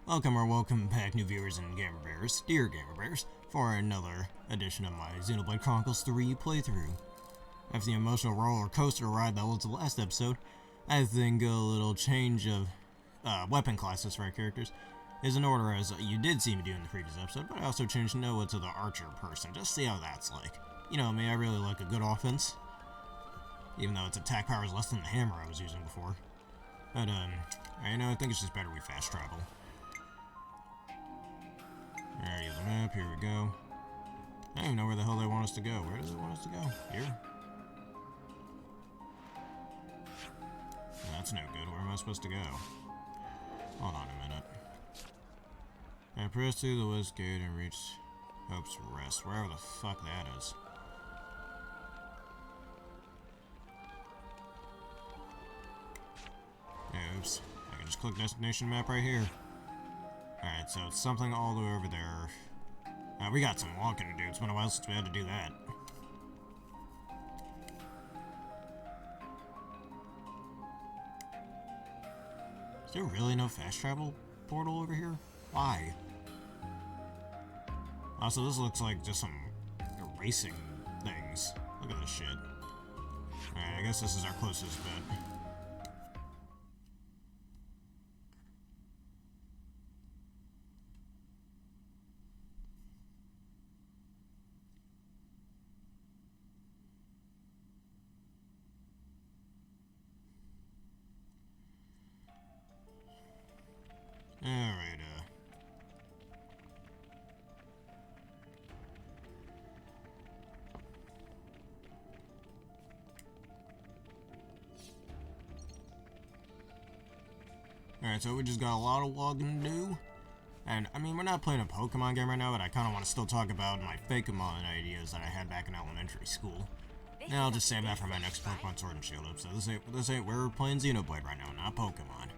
Welcome back, new viewers and gamer bears, dear gamer bears, for another edition of my Xenoblade Chronicles 3 playthrough. After the emotional roller coaster ride that was the last episode, I think a little change of weapon classes for our characters is in order, as you did see me do in the previous episode, but I also changed Noah to the archer person, just to see how that's like. You know me, I really like a good offense, even though its attack power is less than the hammer I was using before. But, I think it's just better we fast travel. Alright, use the map, here we go. I don't even know where the hell they want us to go. Where does it want us to go? Here? That's no good. Where am I supposed to go? Hold on a minute. I press through the west gate and reach Hope's Rest, wherever the fuck that is. Oops. I can just click destination map right here. Alright, so it's something all the way over there. We got some walking to do. It's been a while since we had to do that. Is there really no fast travel portal over here? Why? Also, this looks like just some racing things. Look at this shit. Alright, I guess this is our closest bit. Alright, Alright, so we just got a lot of walking to do. And, I mean, we're not playing a Pokemon game right now, but I kind of want to still talk about my Fakemon ideas that I had back in elementary school. And I'll just save that for my next Pokemon Sword and Shield episode. This ain't, we're playing Xenoblade right now, not Pokemon.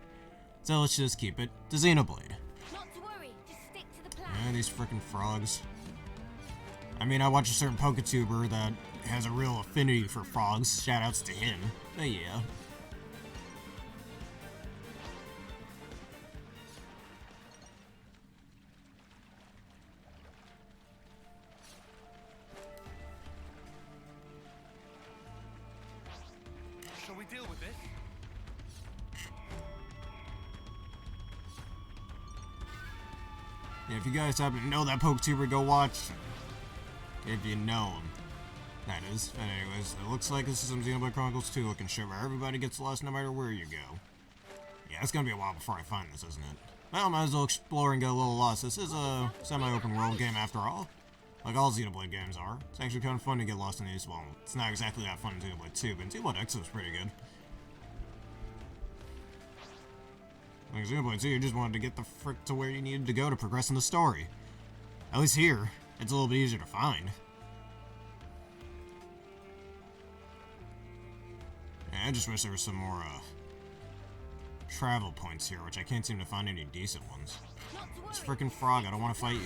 So let's just keep it to Xenoblade. Not to worry, just stick to the plan. Yeah, these frickin' frogs. I mean, I watch a certain PokeTuber that has a real affinity for frogs. Shoutouts to him. But yeah. Shall we deal with this? Yeah, if you guys happen to know that PokeTuber, go watch. If you know him. That is. But anyways, it looks like this is some Xenoblade Chronicles 2 looking shit where everybody gets lost no matter where you go. Yeah, it's gonna be a while before I find this, isn't it? Well, might as well explore and get a little lost. This is a semi-open world game after all. Like all Xenoblade games are. It's actually kind of fun to get lost in these. Well, it's not exactly that fun in Xenoblade 2, but in Xenoblade X was pretty good. Like Xenoblade 2, you just wanted to get the frick to where you needed to go to progress in the story. At least here, it's a little bit easier to find. Yeah, I just wish there was some more, travel points here, which I can't seem to find any decent ones. This frickin' frog, I don't want to fight you.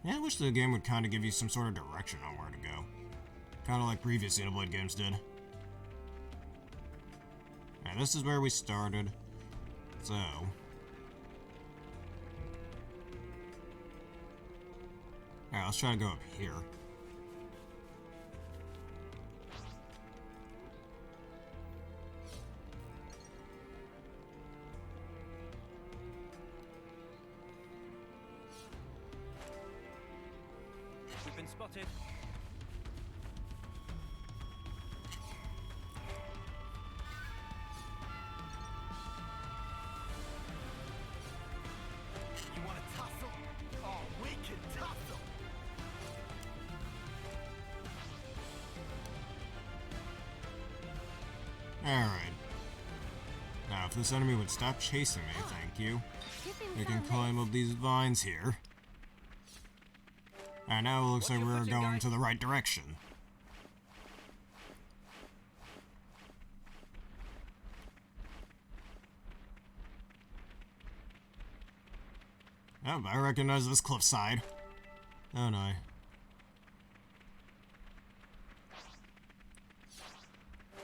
Yeah, I wish the game would kind of give you some sort of direction on where to go. Kind of like previous Xenoblade games did. Alright, this is where we started. So... Alright, let's try to go up here. We've been spotted. You want to tussle? Oh, we can tussle! Alright. Now, if this enemy would stop chasing me, thank you. We can climb up these vines here. Alright, now it looks like we're going to the right direction. Oh, I recognize this cliffside. Oh no.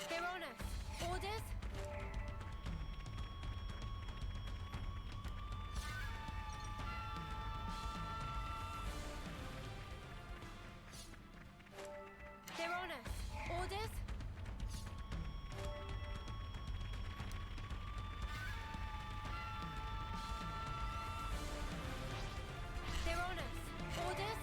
They're on us. Orders? They're on us. Orders? They're on us. Orders?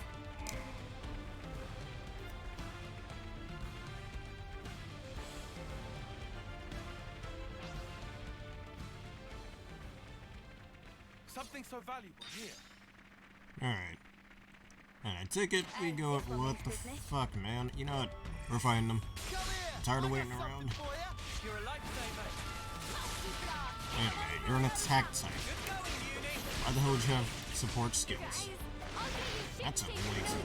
Something so valuable here. Alright. And I take it, we go up. What the fuck, man? You know what? We're fighting them. Come here. Tired of I waiting got around. something for ya. You're a lifesaver. Anyway, you're an attack type. Good going, Uni. Why the hell would you have support skills? That's a waste.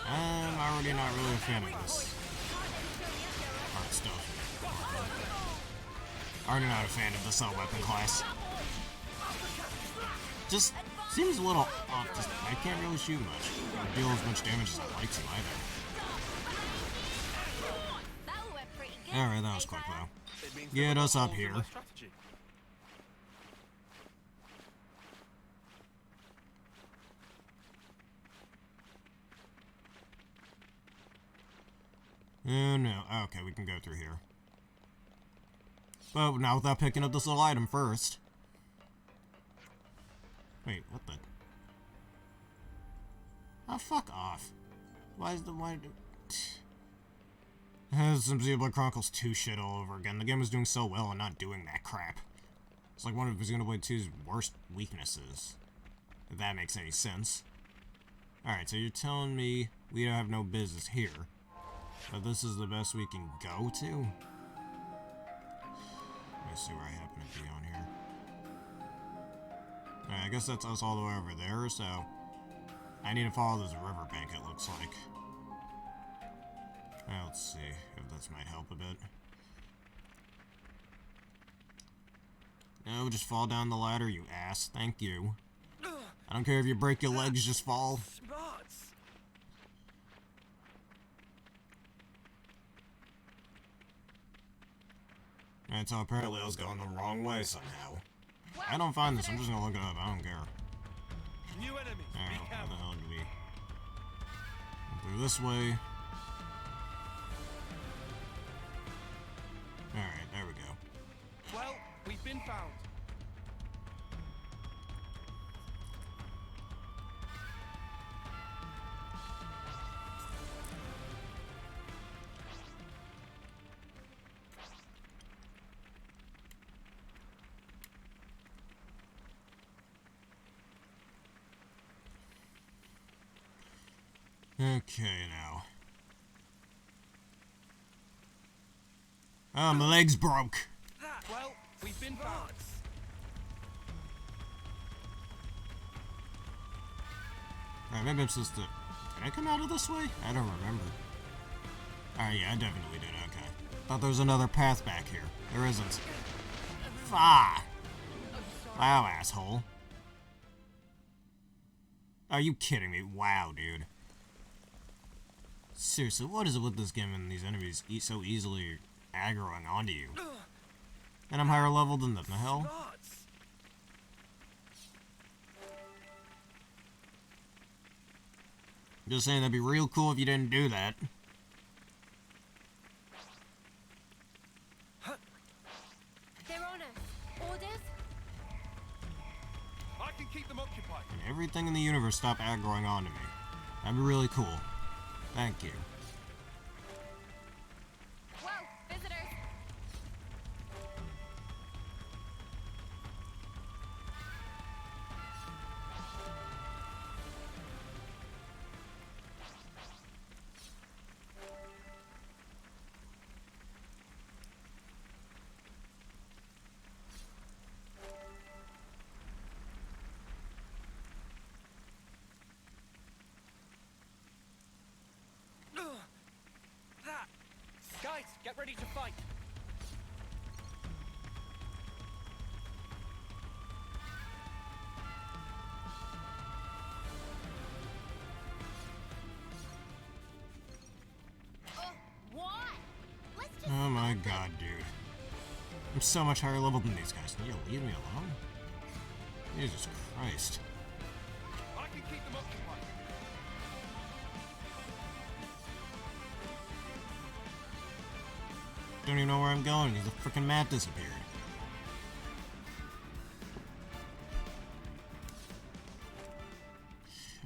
I'm already not really a fan of this art stuff. Already not a fan of this weapon class. Just seems a little off. Just, I can't really shoot much. Or deal as much damage as I like to either. Alright, that was quick though. It means Get there were us up holes in here. my strategy. Oh no. Okay, we can go through here. But now without picking up this little item first. Wait, what the? Oh, fuck off. Why is the... Why... Some Xenoblade Chronicles 2 shit all over again. The game was doing so well and not doing that crap. It's like one of Xenoblade 2's worst weaknesses. If that makes any sense. Alright, so you're telling me we have no business here. But this is the best we can go to? Let's see where I happen to be on here. Alright, I guess that's us all the way over there, so... I need to follow this riverbank, it looks like. Well, let's see if this might help a bit. No, just fall down the ladder, you ass. Thank you. I don't care if you break your legs, just fall. Smarts. Alright, so apparently I was going the wrong way somehow. I don't find this, I'm just gonna look it up, I don't care. New enemies. Alright, Be how the careful. hell did we... Go through this way. Alright, there we go. Well, we've been found. Okay, now. Oh, my leg's broke. Well, we've been found. Alright, maybe I'm supposed to... Did I come out of this way? I don't remember. Alright, yeah, I definitely did, okay. Thought there was another path back here. There isn't. Fah! Wow, asshole. Are you kidding me? Wow, dude. Seriously, what is it with this game and these enemies so easily aggroing onto you? And I'm higher level than them, the hell? Smarts. Just saying, that'd be real cool if you didn't do that. They're on us. Orders? I can keep them occupied. And everything in the universe stop aggroing onto me. That'd be really cool. Thank you. Whoa, visitors. Guys, get ready to fight. I'm so much higher level than these guys. Can you leave me alone? Jesus Christ. I can keep them occupied. Don't even know where I'm going because the frickin' map disappeared.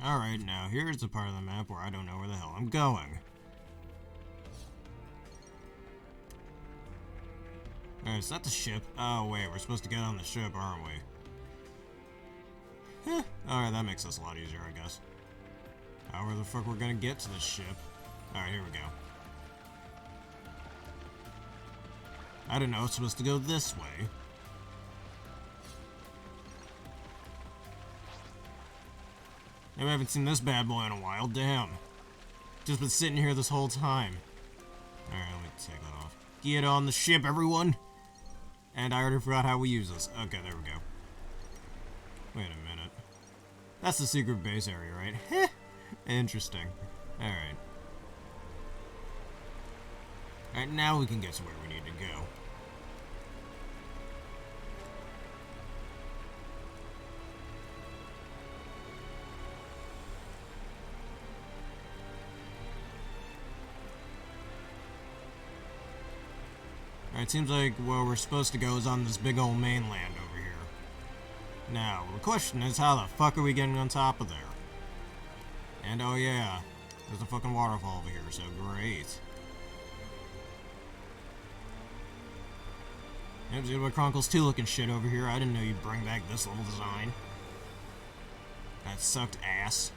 Alright, now here's the part of the map where I don't know where the hell I'm going. Alright, is that the ship? Oh wait, we're supposed to get on the ship, aren't we? Heh. Alright, that makes us a lot easier, I guess. However the fuck we're gonna get to the ship. Alright, here we go. I didn't know it's supposed to go this way. I haven't seen this bad boy in a while, damn. Just been sitting here this whole time. Alright, let me take that off. Get on the ship, everyone! And I already forgot how we use this. Okay, there we go. Wait a minute. That's the secret base area, right? Heh! Interesting. Alright. Alright, now we can get to where we need to go. Alright, seems like where we're supposed to go is on this big old mainland over here. Now, the question is, how the fuck are we getting on top of there? And oh yeah, there's a fucking waterfall over here, so great. Yep, Xenoblade Chronicles 2 looking shit over here. I didn't know you'd bring back this level design. That sucked ass.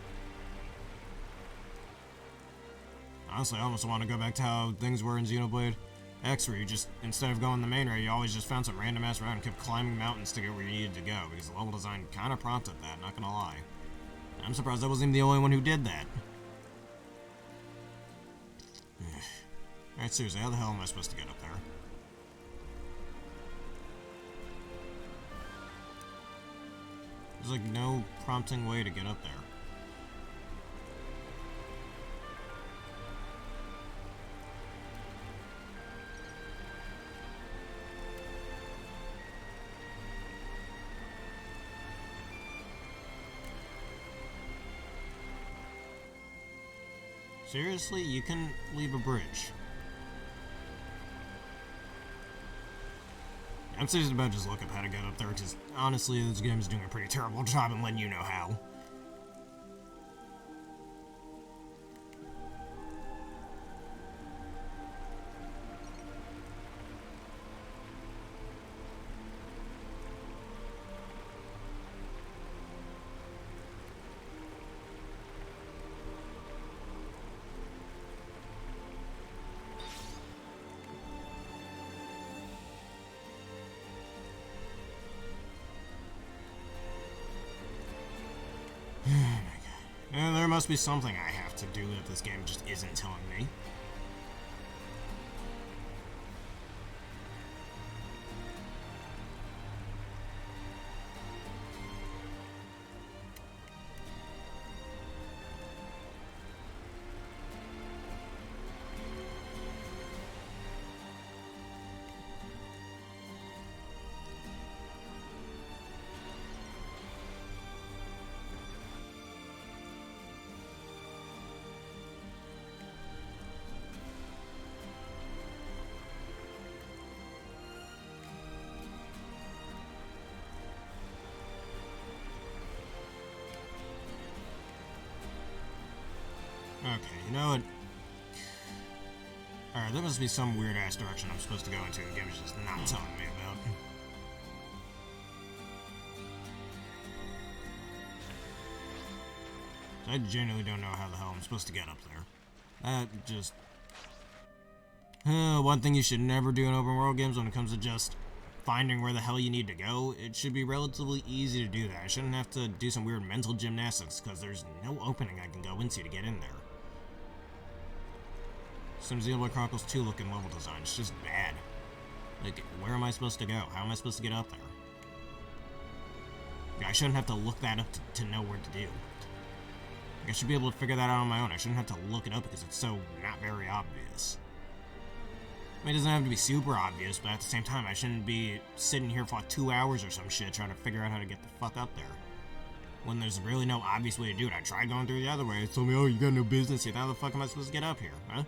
Honestly, I almost want to go back to how things were in Xenoblade X, where you just, instead of going the main route, you always just found some random ass route and kept climbing mountains to get where you needed to go, because the level design kind of prompted that, not gonna lie. I'm surprised I wasn't even the only one who did that. Alright, seriously, how the hell am I supposed to get up there? There's like no prompting way to get up there. Seriously? You can leave a bridge. I'm serious about just looking up how to get up there, because honestly, this game is doing a pretty terrible job in letting you know how. And there must be something I have to do that this game just isn't telling me. Okay, you know what? Alright, there must be some weird-ass direction I'm supposed to go into the game is just not telling me about. I genuinely don't know how the hell I'm supposed to get up there. That just... one thing you should never do in open world games when it comes to just finding where the hell you need to go, it should be relatively easy to do that. I shouldn't have to do some weird mental gymnastics, because there's no opening I can go into to get in there. Some Xenoblade Chronicles 2 looking level design, it's just bad. Like, where am I supposed to go? How am I supposed to get up there? Yeah, I shouldn't have to look that up to know where to do. Like, I should be able to figure that out on my own. I shouldn't have to look it up because it's so not very obvious. I mean, it doesn't have to be super obvious, but at the same time, I shouldn't be sitting here for like 2 hours or some shit trying to figure out how to get the fuck up there. When there's really no obvious way to do it. I tried going through the other way. It told me, oh, you got no business here. How the fuck am I supposed to get up here, huh?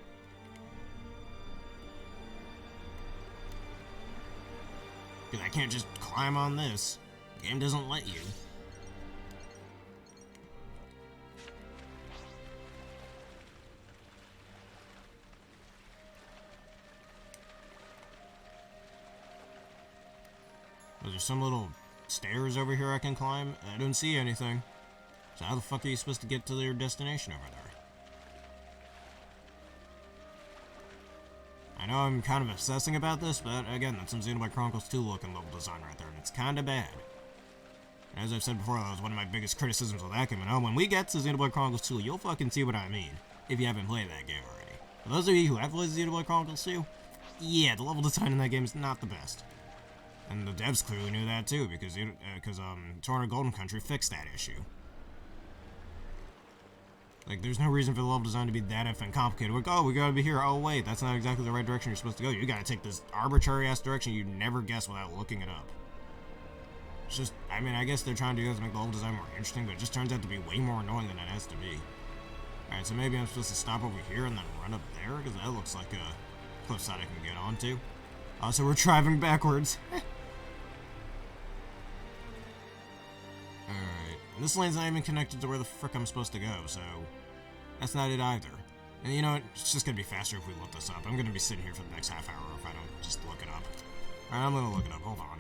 Because I can't just climb on this. The game doesn't let you. Was there some little stairs over here I can climb? I don't see anything. So how the fuck are you supposed to get to your destination over there? I know I'm kind of obsessing about this, but again, that's some Xenoblade Chronicles 2 looking level design right there, and it's kind of bad. And as I've said before, that was one of my biggest criticisms of that game, and when we get to Xenoblade Chronicles 2, you'll fucking see what I mean, if you haven't played that game already. For those of you who have played Xenoblade Chronicles 2, yeah, the level design in that game is not the best. And the devs clearly knew that too, because Torna Golden Country fixed that issue. Like, there's no reason for the level design to be that effing complicated. Like, oh, we gotta be here. Oh, wait, that's not exactly the right direction you're supposed to go. You gotta take this arbitrary-ass direction you'd never guess without looking it up. It's just, I mean, I guess they're trying to do that to make the level design more interesting, but it just turns out to be way more annoying than it has to be. Alright, so maybe I'm supposed to stop over here and then run up there, because that looks like a cliffside I can get onto. So we're driving backwards. Alright, this lane's not even connected to where the frick I'm supposed to go, so that's not it either. And you know what, it's just gonna be faster if we look this up. I'm gonna be sitting here for the next half hour if I don't just look it up. Alright, I'm gonna look it up, hold on.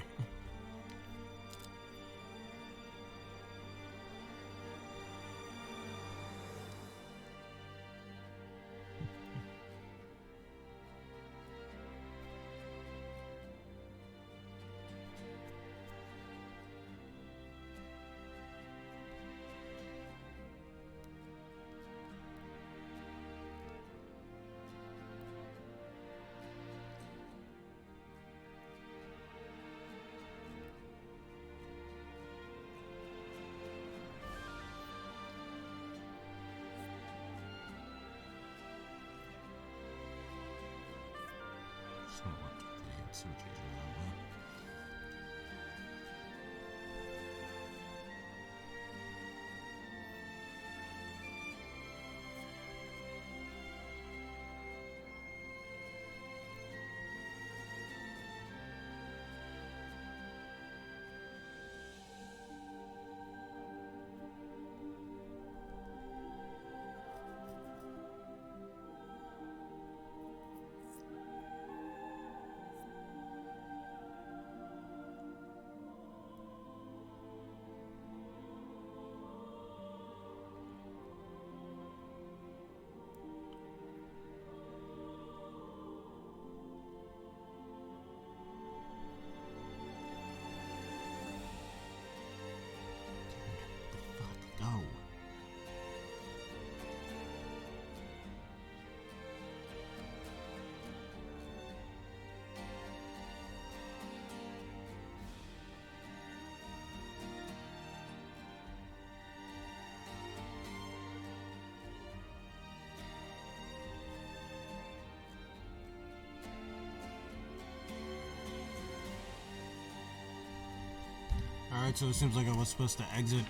Alright, so it seems like I was supposed to exit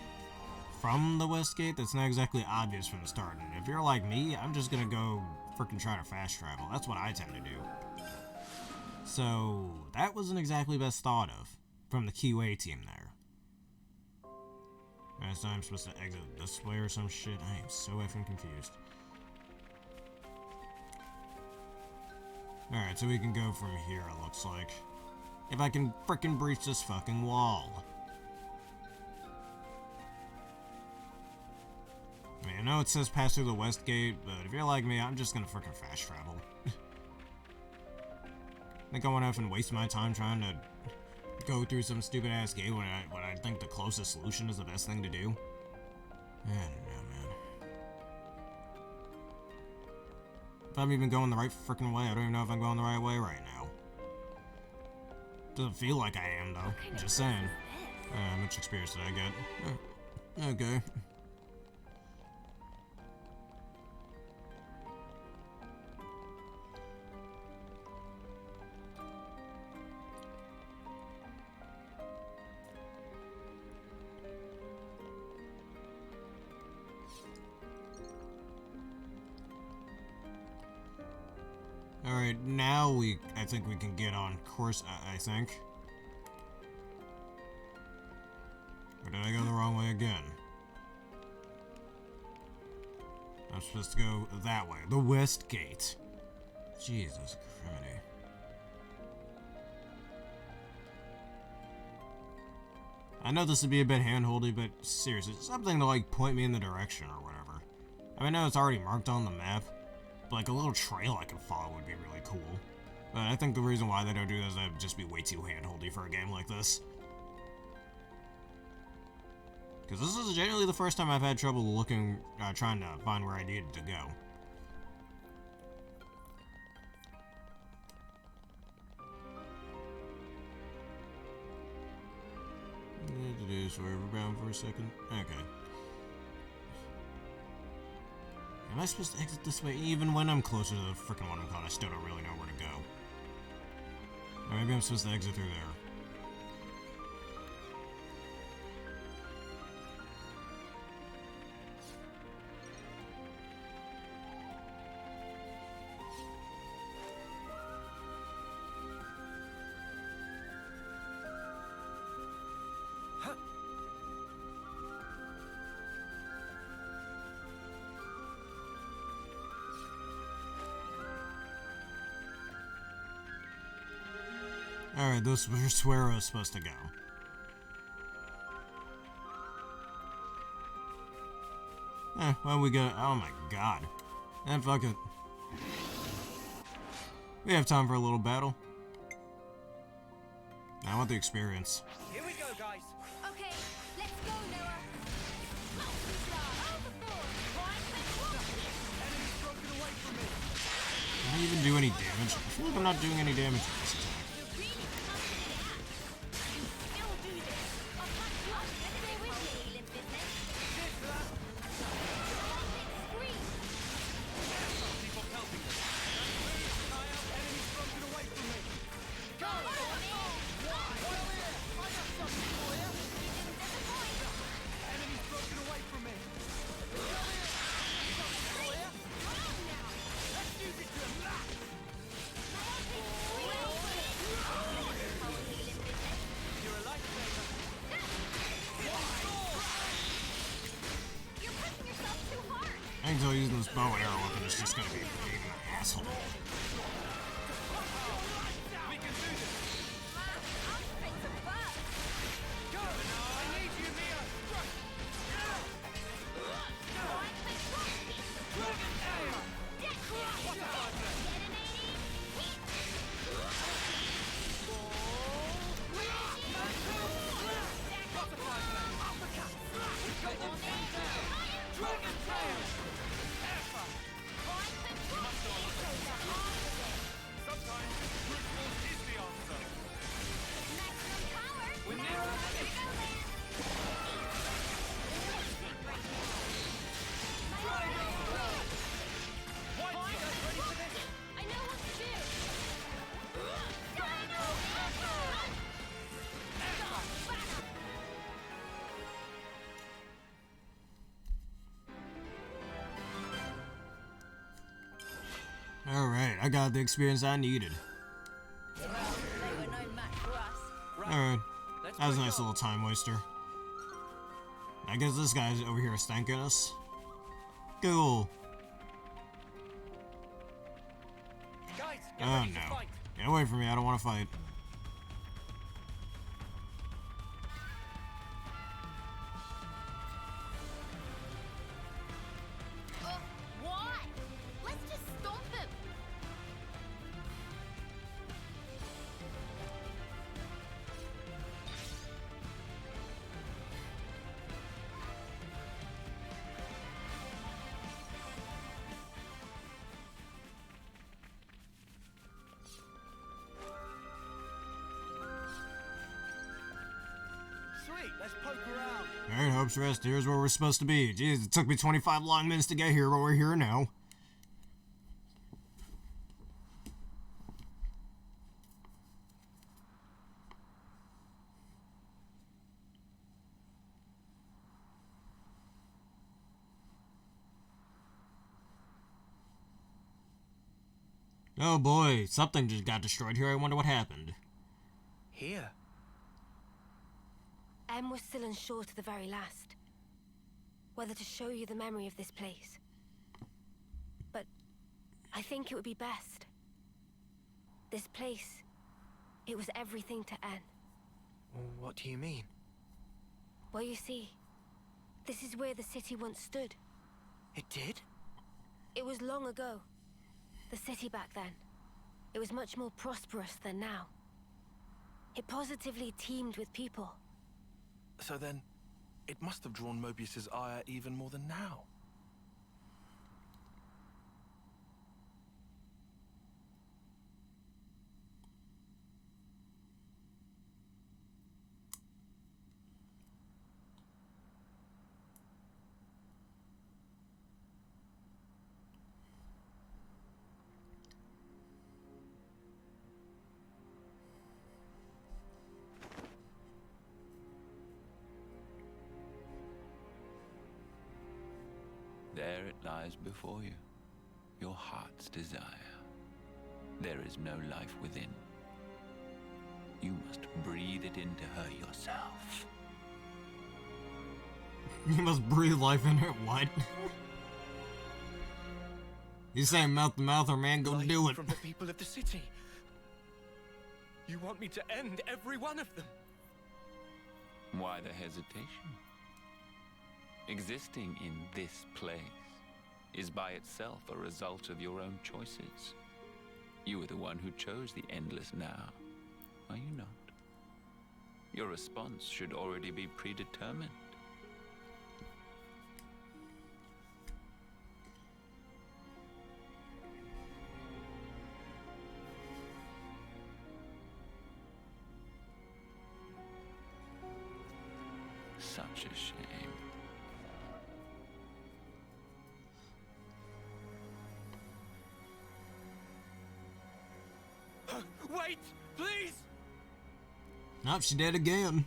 from the west gate. That's not exactly obvious from the start. And if you're like me, I'm just gonna go freaking try to fast travel. That's what I tend to do. So, that wasn't exactly best thought of from the QA team there. Alright, so I'm supposed to exit this way or some shit. I am so effing confused. Alright, so we can go from here, it looks like. If I can frickin' breach this fucking wall. I mean, I know it says pass through the west gate, but if you're like me, I'm just gonna frickin' fast travel. Think I wanna have to waste my time trying to go through some stupid ass gate when I think the closest solution is the best thing to do? I don't know, man. If I'm even going the right frickin' way, I don't even know if I'm going the right way right now. Doesn't feel like I am, though. I'm just saying. How much experience did I get? Okay. Alright, now I think we can get on course, I think. Or did I go the wrong way again? I'm supposed to go that way. The west gate. Jesus criminy. I know this would be a bit hand-holdy, but seriously, something to like point me in the direction or whatever. I mean, I know it's already marked on the map, but like a little trail I can follow would be really cool. But I think the reason why they don't do that is that would just be way too hand-holdy for a game like this. Because this is generally the first time I've had trouble looking, trying to find where I needed to go. So we're bound for a second. Okay. Am I supposed to exit this way? Even when I'm closer to the frickin' one I'm caught, I still don't really know where to go. Or maybe I'm supposed to exit through there. Alright, this was where I was supposed to go. Well, we got. Oh my god. And fuck it. We have time for a little battle. I want the experience. Here we go, guys. Okay, let's go, Noah. Overboard. Enemy's broken away from me. Did I even do any damage? I feel like I'm not doing any damage with this attack. I think so using this bow and arrow weapon is just gonna be an asshole. We can do this. Go! I need you, Mia. Alright, I got the experience I needed. Alright, that was a nice little time waster. I guess this guy's over here is thanking us. Cool. Guys, Oh no. Get away from me, I don't want to fight. Why? Let's just stomp them. Sweet, let's poke around. Alright, Hope's Rest, here's where we're supposed to be. Jeez, it took me 25 long minutes to get here, but we're here now. Oh boy, something just got destroyed here. I wonder what happened. Here? Em was still unsure to the very last whether to show you the memory of this place. But I think it would be best. This place, it was everything to Em. What do you mean? Well, you see, this is where the city once stood. It did? It was long ago. The city back then. It was much more prosperous than now. It positively teemed with people. So then, it must have drawn Mobius's ire even more than now. There it lies before you, your heart's desire. There is no life within. You must breathe it into her yourself. You must breathe life in her. What? You saying mouth to mouth, or man, go Life do it. from the people of the city. You want me to end every one of them? Why the hesitation? Existing in this place is by itself a result of your own choices. You are the one who chose the endless now, are you not? Your response should already be predetermined. Such a shame. Wait, please! Nope, she did again.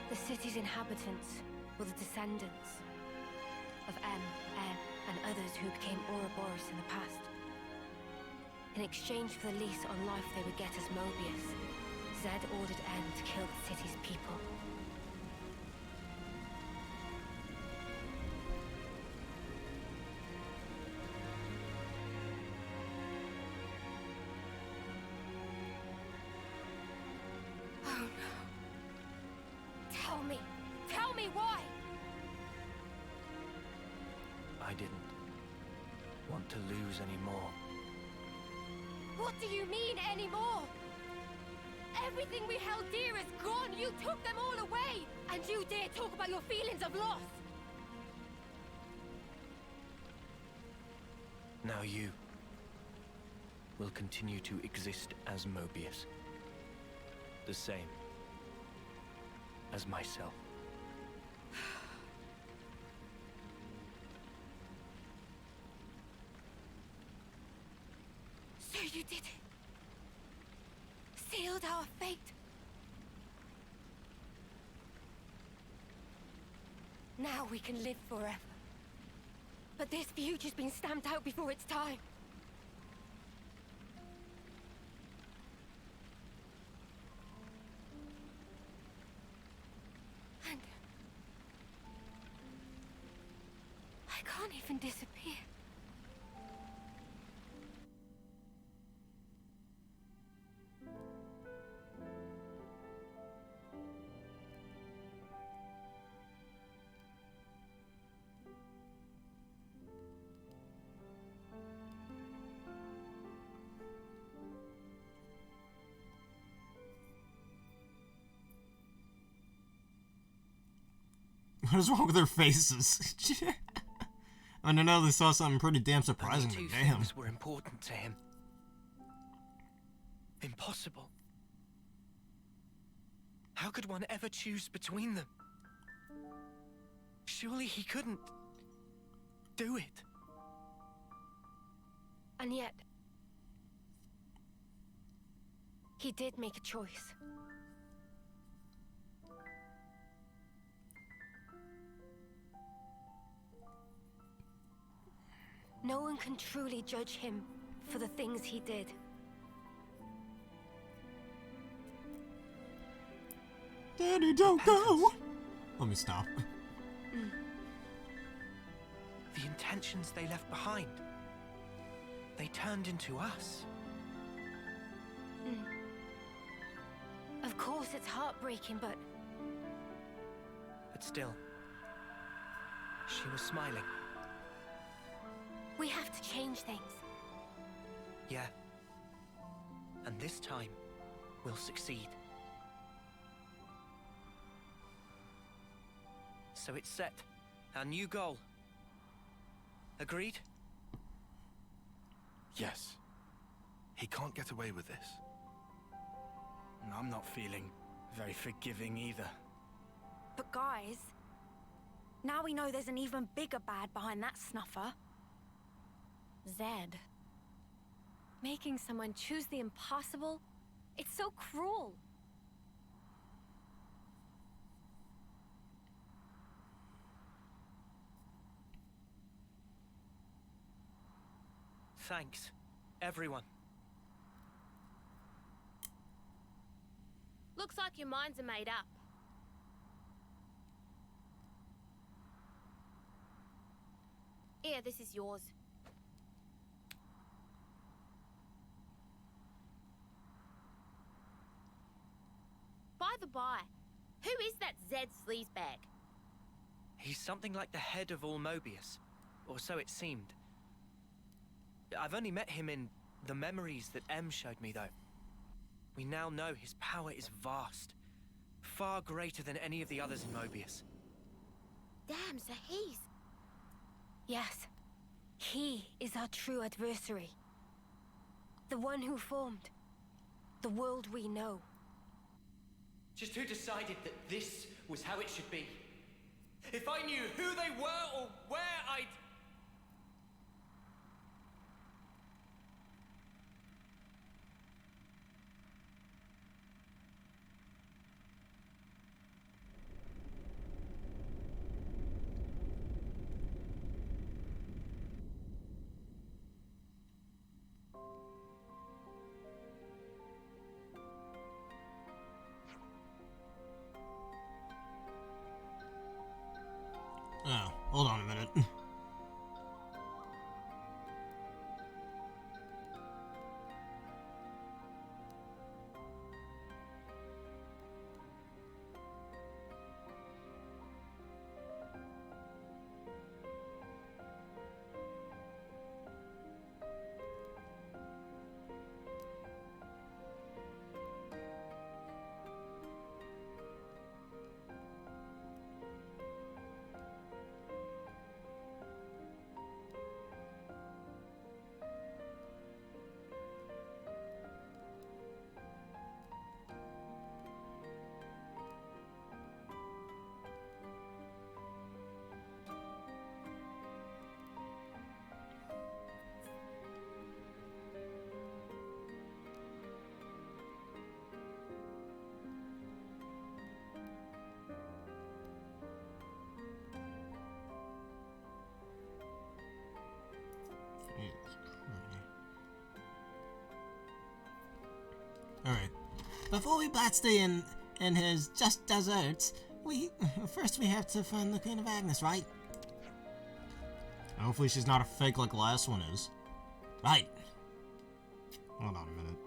The city's inhabitants were the descendants of Em, and others who became Ouroboros in the past. In exchange for the lease on life they would get as Mobius, Zed ordered Em to kill the city's people. Oh no. Tell me why! I didn't want to lose any more. What do you mean anymore? Everything we held dear is gone. You took them all away. And you dare talk about your feelings of loss. Now you will continue to exist as Mobius. The same as myself. So you did it. Sealed our fate. Now we can live forever. But this future's been stamped out before its time. And I can't even disappear. What is wrong with their faces? I mean, I know they saw something pretty damn surprising, Only but two damn. things were important to him. Impossible. How could one ever choose between them? Surely he couldn't do it. And yet, he did make a choice. No one can truly judge him for the things he did. Daddy, don't go! Let me stop. The intentions they left behind, they turned into us. Of course, it's heartbreaking, but still, she was smiling. we have to change things. Yeah. And this time, we'll succeed. So it's set. Our new goal. Agreed? Yes. He can't get away with this. And I'm not feeling very forgiving either. But guys, now we know there's an even bigger bad behind that snuffer. Zed. Making someone choose the impossible? It's so cruel. Thanks, everyone. Looks like your minds are made up. Here, this is yours. By the by, who is that Zed sleazebag? He's something like the head of all Mobius, or so it seemed. I've only met him in the memories that M showed me, though. We now know his power is vast, far greater than any of the others in Mobius. Damn, so he's... Yes, he is our true adversary. The one who formed the world we know. Just who decided that this was how it should be? If I knew who they were or where I'd... Oh, hold on a minute. Alright. Before we blast in his just desserts, first we have to find the Queen of Agnes, right? Hopefully she's not a fake like the last one is. Right. Hold on a minute.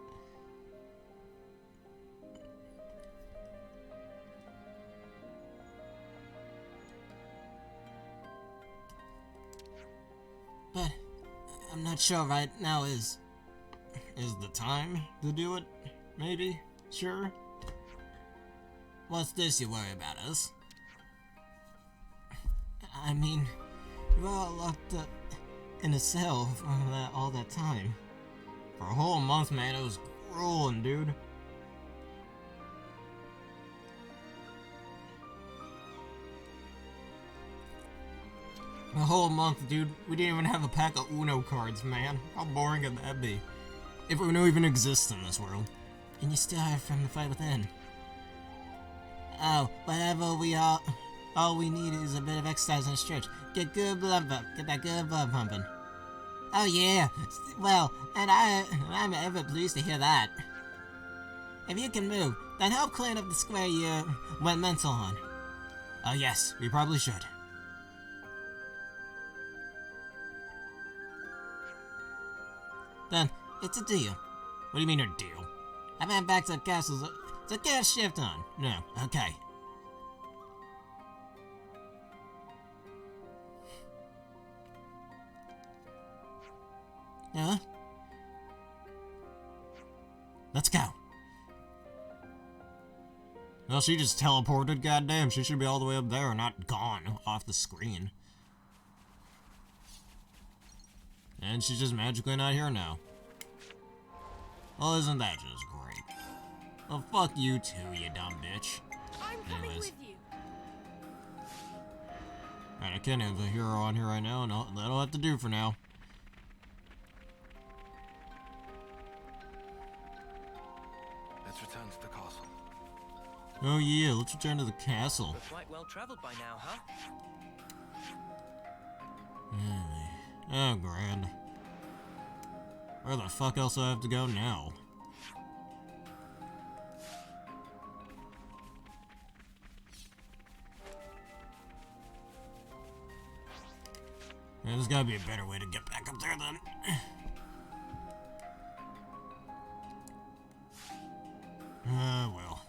But I'm not sure right now is the time to do it. Maybe? Sure? What's this you worry about us? I mean, we're all locked up in a cell for all that time. For a whole month, man, it was grueling, dude. A whole month, dude. We didn't even have a pack of Uno cards, man. How boring could that be? If Uno even exists in this world. And you still have from the fight within. Oh, whatever all we need is a bit of exercise and a stretch. Get good blood pump. Get that good blood pumping. Oh yeah. Well, and I'm ever pleased to hear that. If you can move, then help clean up the square you went mental on. Oh yes, we probably should. Then, it's a deal. What do you mean a deal? I've been back to the castles to get a shift on. No, okay. Huh? Let's go. Well, she just teleported, goddamn. She should be all the way up there and not gone off the screen. And she's just magically not here now. Well, isn't that just great? Well, fuck you too, you dumb bitch. I'm coming with you. Alright, I can't have a hero on here right now, and that'll have to do for now. Let's return to the castle. Oh yeah, let's return to the castle. We're quite well traveled by now, huh? Oh, grand. Where the fuck else do I have to go now? There's gotta be a better way to get back up there then. Well.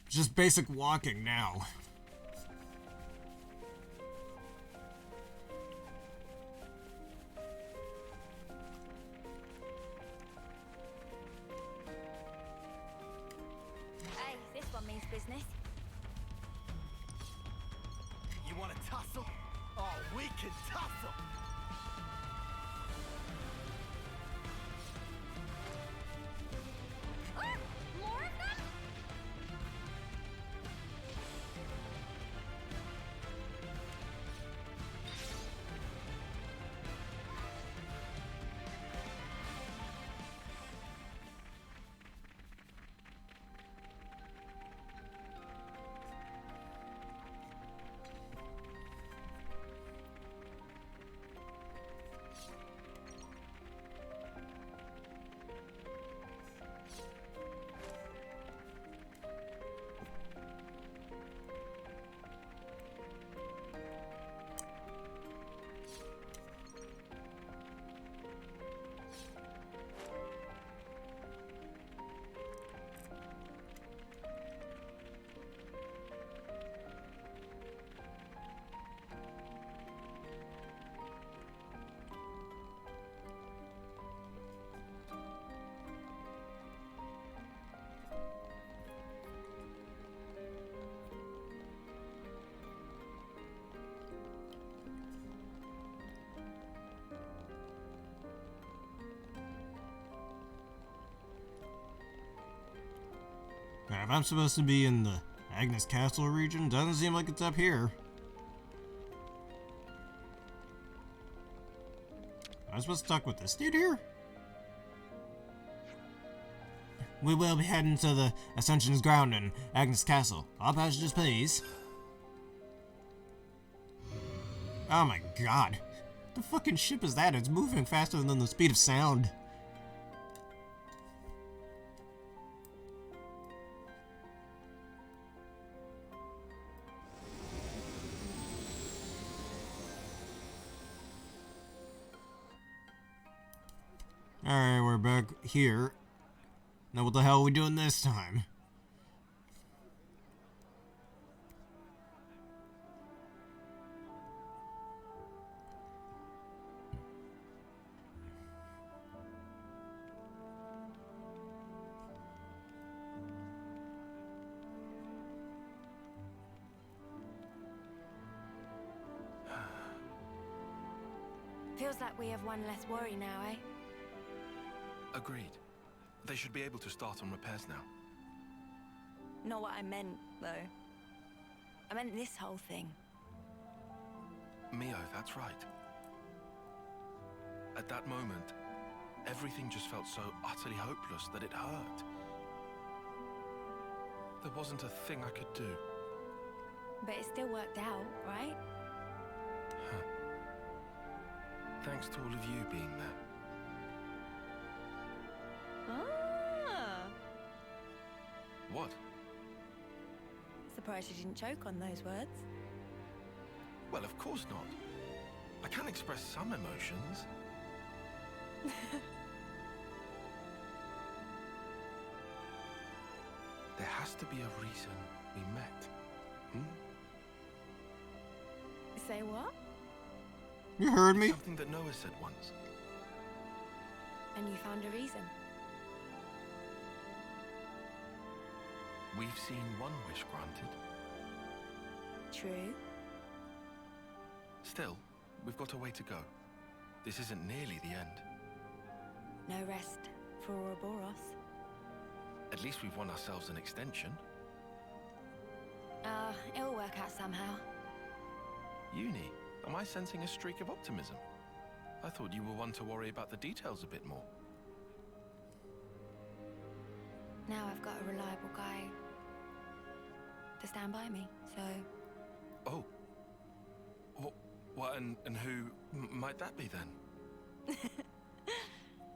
Just basic walking now. Hey, this one means business. You want to tussle? Oh, we can tussle! More of them? If I'm supposed to be in the Agnes Castle region, doesn't seem like it's up here. I'm supposed to talk with this dude here? We will be heading to the Ascension's ground in Agnes Castle. All passengers, please. Oh my god. What the fucking ship is that? It's moving faster than the speed of sound. Alright, we're back here. Now what the hell are we doing this time? Feels like we have one less worry now, eh? Agreed. They should be able to start on repairs now. Not what I meant, though. I meant this whole thing. Mio, that's right. At that moment, everything just felt so utterly hopeless that it hurt. There wasn't a thing I could do. But it still worked out, right? Huh. Thanks to all of you being there. Ah. What? Surprised you didn't choke on those words. Well, of course not. I can express some emotions. There has to be a reason we met. Say what? You heard me? Something that Noah said once. And you found a reason. We've seen one wish granted. True. Still, we've got a way to go. This isn't nearly the end. No rest for Ouroboros. At least we've won ourselves an extension. It'll work out somehow. Uni, am I sensing a streak of optimism? I thought you were one to worry about the details a bit more. Now I've got a reliable guy to stand by me, so... Oh. What and who might that be then?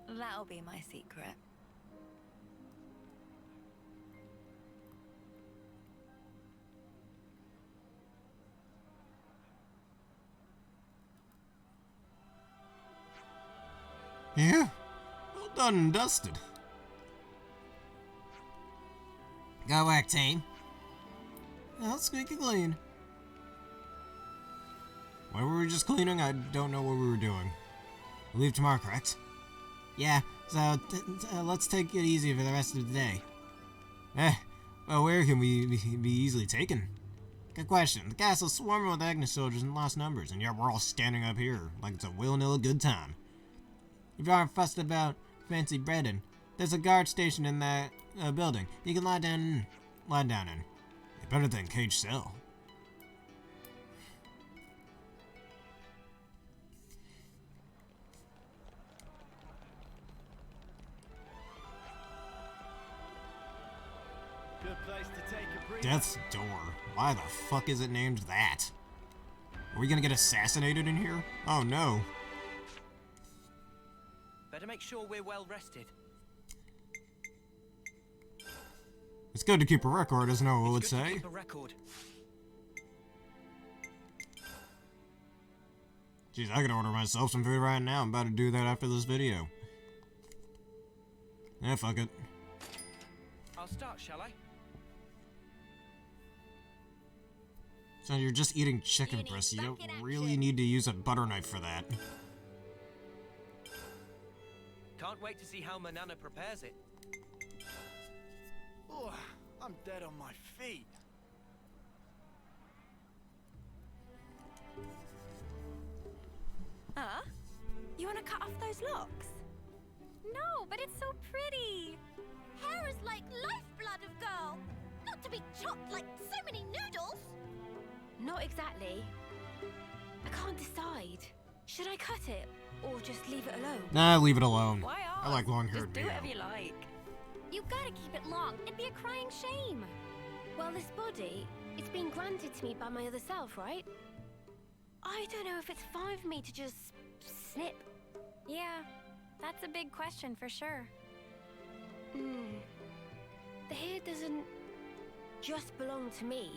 That'll be my secret. Yeah. Well done and dusted. Go back, team. Now squeaky clean. Why were we just cleaning? I don't know what we were doing. We leave tomorrow, correct? Yeah, so let's take it easy for the rest of the day. Well, where can we be easily taken? Good question. The castle's swarming with Agnes soldiers in lost numbers, and yet we're all standing up here like it's a willy-nilly good time. If you aren't fussed about fancy breading, there's a guard station in that building. You can lie down in. You better than cage cell. Good place to take a breather. Death's Door. Why the fuck is it named that? Are we gonna get assassinated in here? Oh no. Better make sure we're well rested. It's good to keep a record, as Noah would It's good to say. keep a record. Jeez, I could order myself some food right now. I'm about to do that after this video. Yeah, fuck it. I'll start, shall I? So you're just eating chicken breast. You don't really need to use a butter knife for that. Can't wait to see how Manana prepares it. Oh, I'm dead on my feet. Huh? You want to cut off those locks? No, but it's so pretty. Hair is like lifeblood of girl. Not to be chopped like so many noodles. Not exactly. I can't decide. Should I cut it or just leave it alone? Nah, leave it alone. Why I like long-haired Just do Mio. whatever you like. You gotta keep it long. It'd be a crying shame. Well, this body, it's been granted to me by my other self, right? I don't know if it's fine for me to just snip. Yeah, that's a big question for sure. The hair doesn't just belong to me,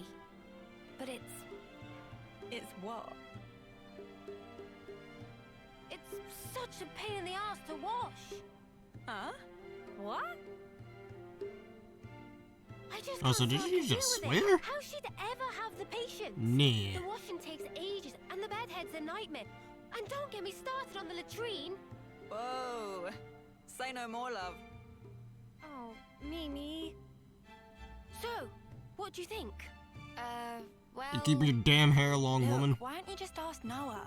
but it's what? it's such a pain in the ass to wash. Huh? What? I just Oh, can't so did start you to just deal with it. swear? How she'd ever have the patience? Nah. The washing takes ages, and the bedhead's a nightmare. And don't get me started on the latrine. Whoa. Say no more, love. Oh, Mimi. So, what do you think? Well... You keep your damn hair long, look, woman. why don't you just ask Noah?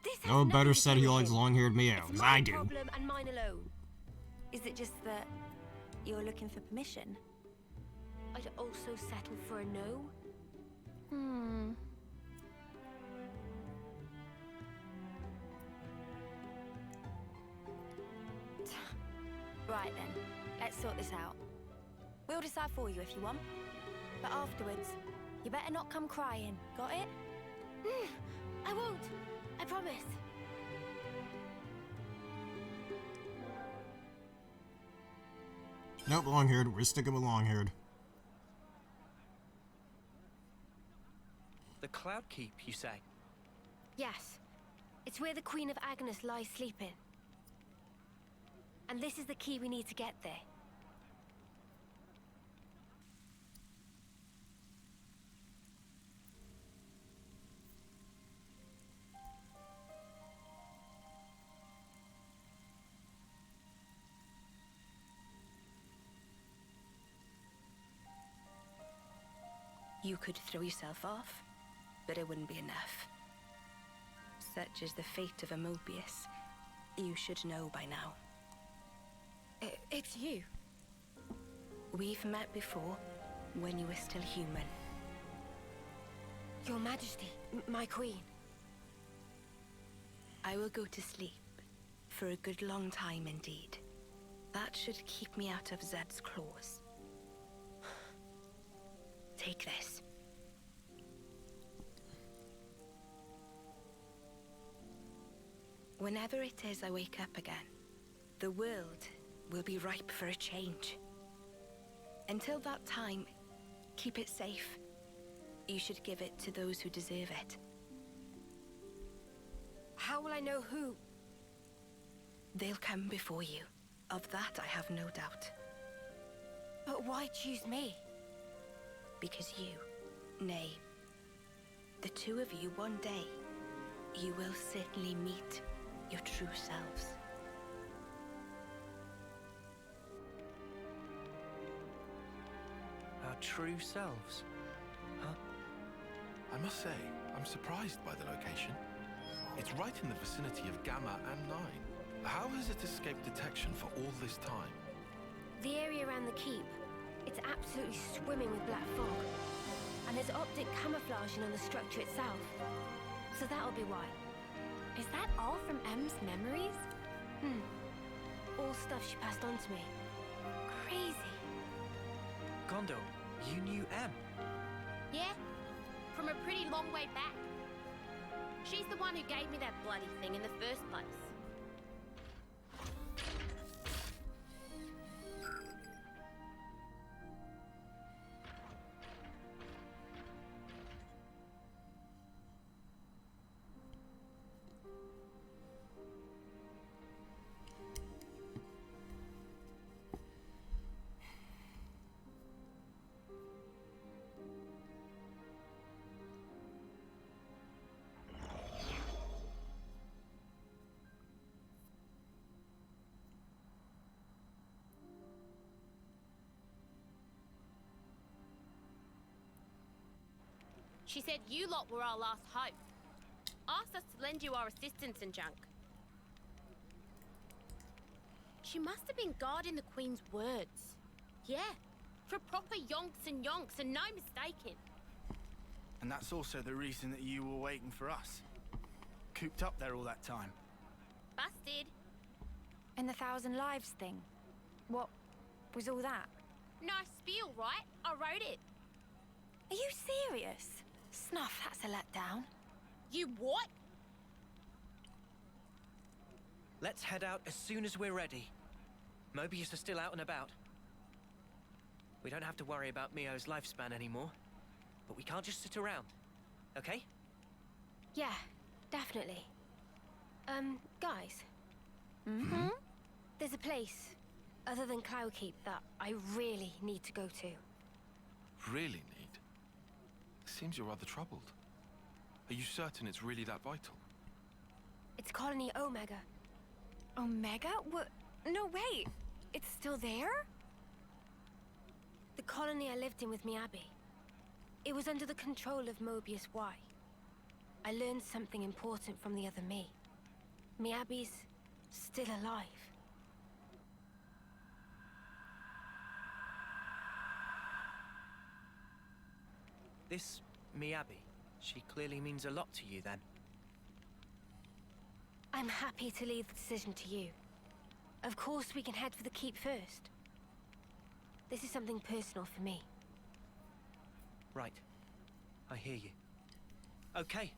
This has Noah nothing better to said do he with likes him. long-haired Mio, It's as my I do. problem and mine alone. Is it just that you're looking for permission? I'd also settle for a no. Right then, let's sort this out. We'll decide for you if you want. But afterwards, you better not come crying, got it? I won't. I promise. Nope, long-haired. We're sticking with long-haired. The Cloud Keep, you say? Yes. It's where the Queen of Agnes lies sleeping. And this is the key we need to get there. You could throw yourself off, but it wouldn't be enough. Such is the fate of a Mobius. You should know by now. It's you. We've met before, when you were still human. Your Majesty, my queen. I will go to sleep, for a good long time indeed. That should keep me out of Zed's claws. Take this. Whenever it is I wake up again, the world will be ripe for a change. Until that time, keep it safe. You should give it to those who deserve it. How will I know who? They'll come before you. Of that I have no doubt. But why choose me? Because you, nay, the two of you one day, you will certainly meet your true selves. Our true selves? Huh? I must say, I'm surprised by the location. It's right in the vicinity of Gamma and 9. How has it escaped detection for all this time? The area around the keep. It's absolutely swimming with black fog. And there's optic camouflaging on the structure itself. So that'll be why. Is that all from M's memories? All stuff she passed on to me. Crazy. Gondor, you knew M. Yeah, from a pretty long way back. She's the one who gave me that bloody thing in the first place. She said you lot were our last hope. Asked us to lend you our assistance and junk. She must have been guarding the Queen's words. Yeah, for proper yonks and no mistaking. And that's also the reason that you were waiting for us. Cooped up there all that time. Busted. And the 1,000 lives thing. What was all that? Nice spiel, right? I wrote it. Are you serious? Snuff, that's a letdown. You what? Let's head out as soon as we're ready. Mobius are still out and about. We don't have to worry about Mio's lifespan anymore. But we can't just sit around, okay? Yeah, definitely. Guys. There's a place, other than Cloudkeep, that I really need to go to. Really need? Seems you're rather troubled. Are you certain it's really that vital? It's Colony Omega. Omega? What? No, wait. It's still there? The colony I lived in with Miyabi. It was under the control of Mobius Y. I learned something important from the other me. Miyabi's still alive. This Miyabi, she clearly means a lot to you then. I'm happy to leave the decision to you. Of course we can head for the keep first. This is something personal for me. Right. I hear you. Okay,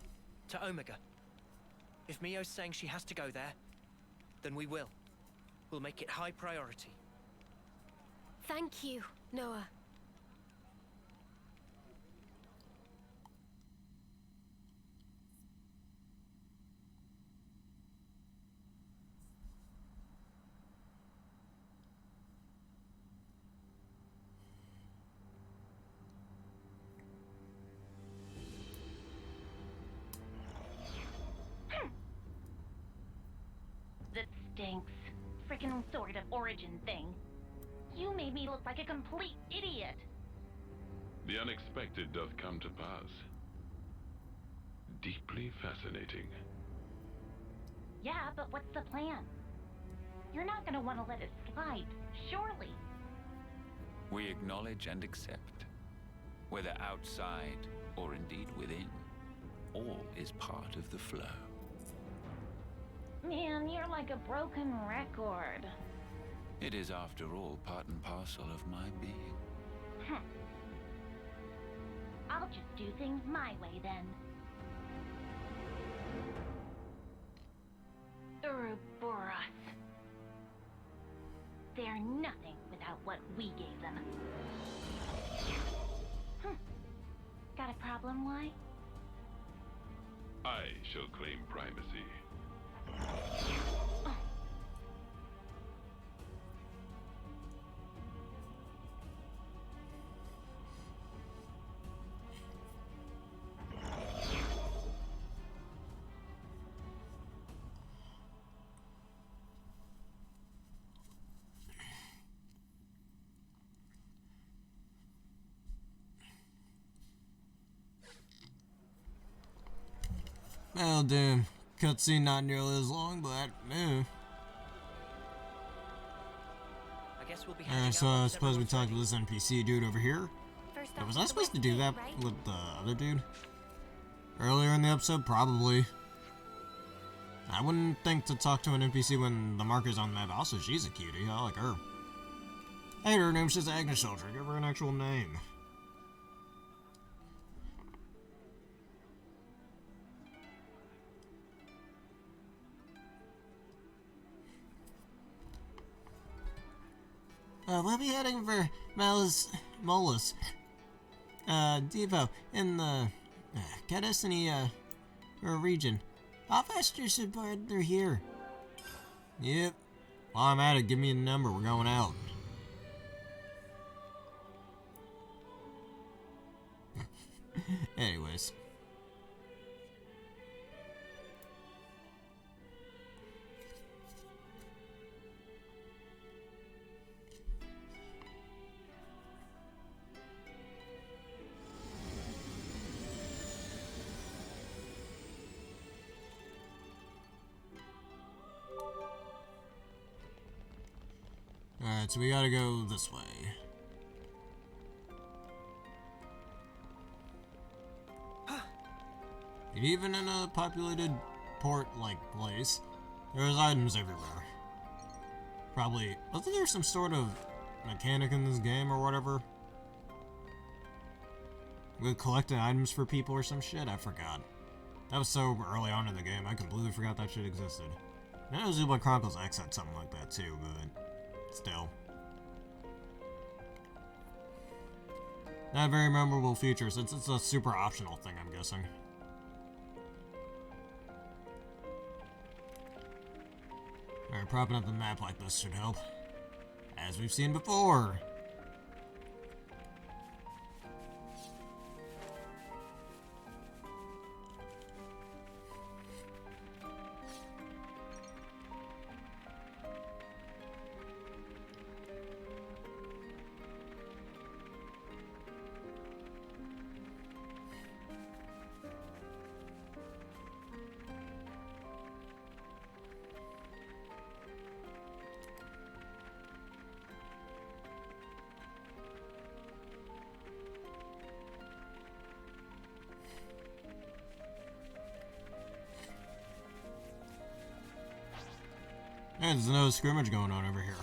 to Omega. If Mio's saying she has to go there, then we will. We'll make it high priority. Thank you, Noah. That stinks. Frickin' sort of origin thing. You made me look like a complete idiot. The unexpected doth come to pass. Deeply fascinating. Yeah, but what's the plan? You're not gonna want to let it slide, surely. We acknowledge and accept, whether outside or indeed within, all is part of the flow. Man, you're like a broken record. It is, after all, part and parcel of my being. I'll just do things my way then. Ouroboros. They're nothing without what we gave them. Got a problem, why? I shall claim primacy. Well, damn. Cutscene not nearly as long, but I guess we'll be Alright, so I suppose we talked to this NPC dude over here. First Now, off, was I the supposed to West do Gate, that right? with the other dude? Earlier in the episode? Probably. I wouldn't think to talk to an NPC when the marker's on the map. Also, she's a cutie. I like her. Hey, her name's just Agnes Shelter. Give her an actual name. We'll be heading for Molus Depot in the Cadestiny region. How fast you should board through here? Yep. While I'm at it, give me a number. We're going out. Anyways. Alright, so we gotta go this way. Even in a populated port-like place, there's items everywhere. Probably, wasn't there some sort of mechanic in this game or whatever? With collecting items for people or some shit? I forgot. That was so early on in the game, I completely forgot that shit existed. I know Xenoblade Chronicles X had something like that too, but still. Not a very memorable feature since it's a super optional thing, I'm guessing. Alright, propping up the map like this should help. As we've seen before. And there's no scrimmage going on over here.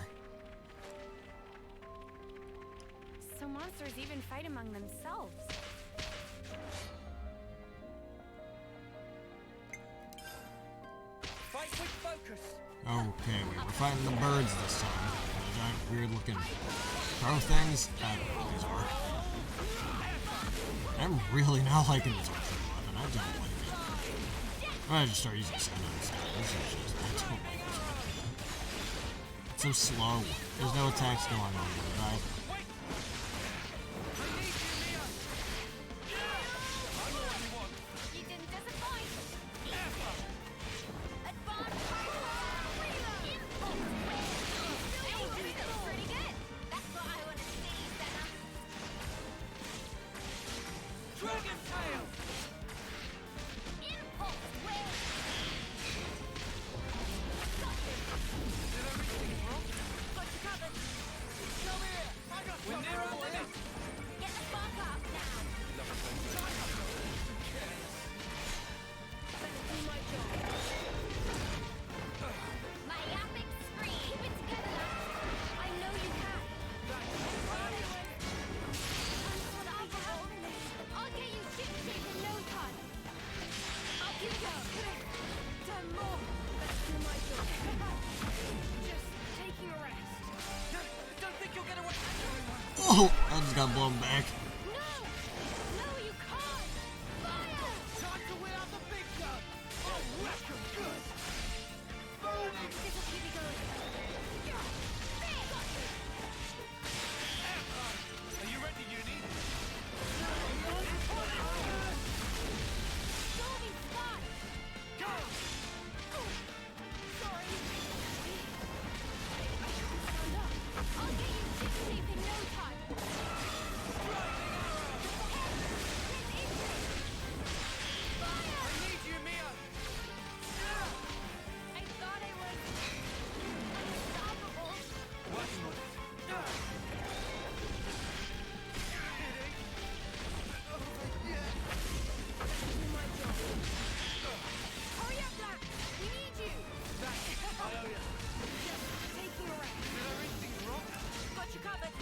So monsters even fight among themselves. Fight with focus. Okay, we were fighting the birds this time. The giant weird looking crow things. I don't know what these are. I'm really not liking this archery weapon. I don't like it. I'm gonna just start using Xeno instead. This is just, I don't like this weapon. It's so slow. There's no attacks going on with it either. You didn't disappoint. Advanced pretty good. That's what I want to see, Senna. Dragon tail. Impulse wave. Got you covered. Come here! I got We're near our limit. Get the fuck up now. My epic spree. Keep it together, lads. I know you can. I'll get you ship-shape in no time. Up you go. Done more. Let's do my job. Just taking a rest. Don't think you'll get away. Oh, I just got blown back. No! No, you can't! Fire! Time to win out the big gun! Oh, wreck 'em good! Burning! This will keep you going. There! Got you! Are you ready, Uni? Stormy spot! Go! Sorry. Stand up. I'll get you ship-shape in no time. Fire! I need you, Mia! I thought I was unstoppable. Working on it. Do my job. Hurry up, Black! We need you! I owe ya. Just taking a rest. Did I read things wrong? Got you covered.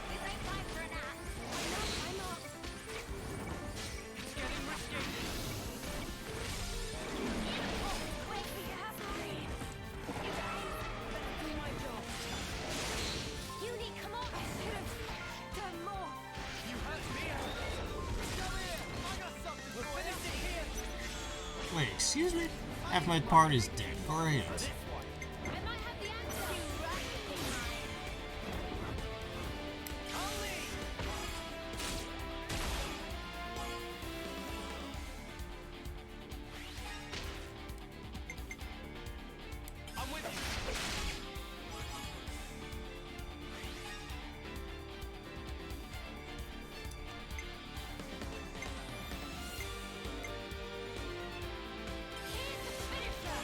This ain't time for a nap. I'm not. It's getting risky. Wait, we have to breathe. You guys, better do my job. Uni, come on. I should have done more. You hurt Mia! Come here! I got something for you! Finish it here. Wait, excuse me? Half my part is dead. Great. I might have the answer. I'm with you! Here's the finisher.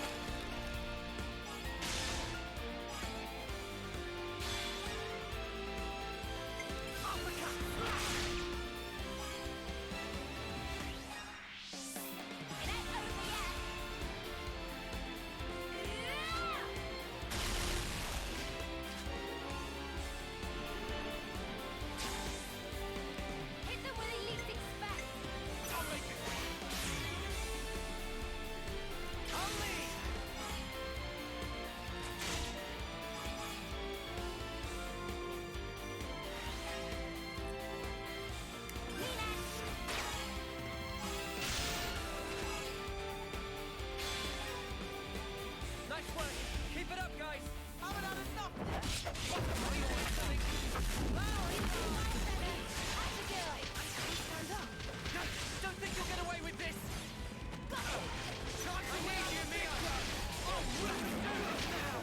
It ain't over yet. Hit them where they least expect. I'll make it! I'll lead! Nice work. Keep it up, guys. Haven't had enough! Don't think you'll get away with this. Time to need you, Mia! Oh, wreck 'em good now!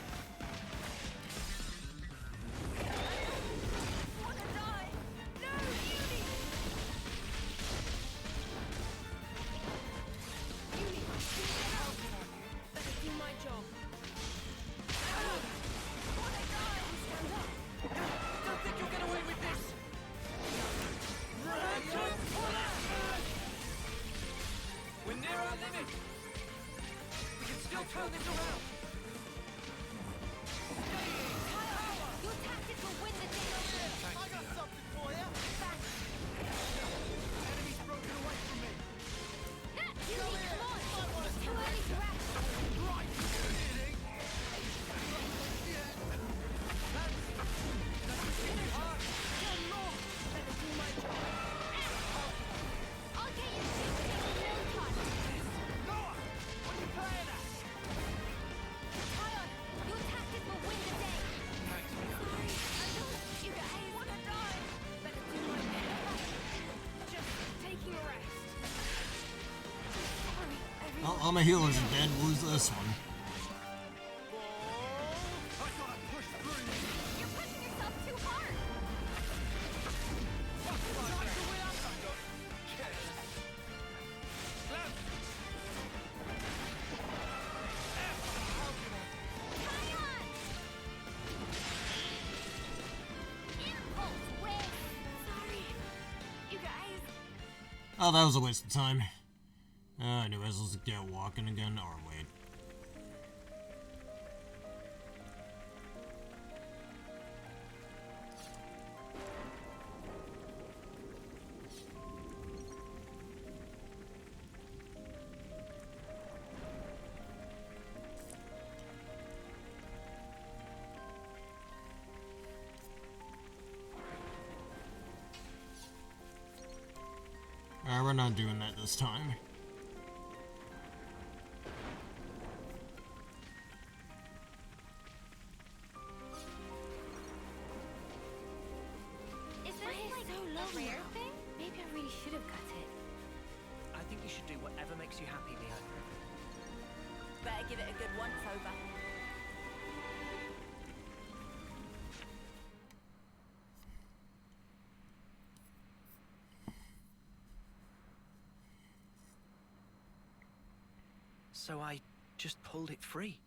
Wanna die? No, Uni! Uni, get out! Better do my job. Wanna die? Stand up. Don't think you'll get away with this. around! Your tactics will win the day. I got something for you! Enemy's broken away from me! Julie, come on! It's too early to act. Right! Kidding! Better do my job. I'll get you shooting in no time. Noah! What are you playing at? Tyon, your tactics will win the day. Thanks, Sorry, I don't. You guys wanna die. Better do my best. Just taking a rest. Sorry, everyone. All my healers are dead. Lose this one. I gotta push through! You're pushing yourself too hard. Tyon! Impulse win. Sorry, you guys. Oh, that was a waste of time. Anyways, let's get walking again. Or wait. We're not doing that this time. Is this like so low a rare thing? Maybe I really should have cut it. I think you should do whatever makes you happy, Mio. Better give it a good once over. So I just pulled it free.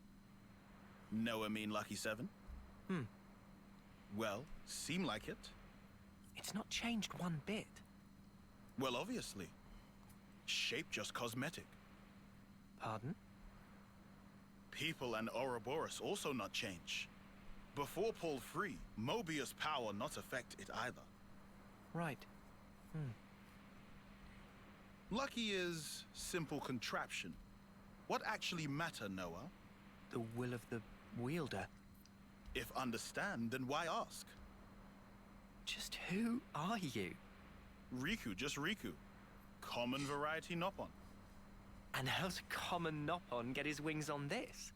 Noah mean Lucky 7? Hmm. Well, seem like it. It's not changed one bit. Well, obviously. Shape just cosmetic. Pardon? People and Ouroboros also not change. Before pull free, Mobius power not affect it either. Right. Lucky is simple contraption. What actually matter, Noah? The will of the wielder. If understand, then why ask? Just who are you? Riku, just Riku. Common variety Noppon. And how's a common Noppon get his wings on this?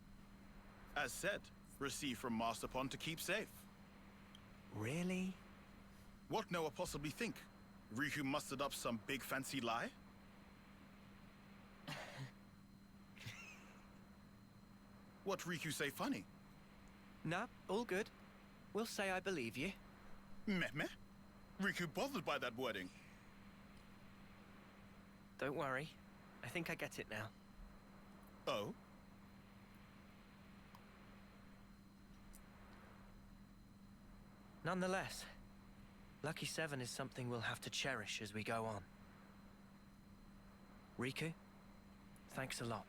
As said, received from Masterpon to keep safe. Really? What Noah possibly think? Riku mustered up some big fancy lie? What Riku say funny? Nah, all good. We'll say I believe you. Meh meh? Riku bothered by that wording. Don't worry. I think I get it now. Oh? Nonetheless, Lucky 7 is something we'll have to cherish as we go on. Riku, thanks a lot.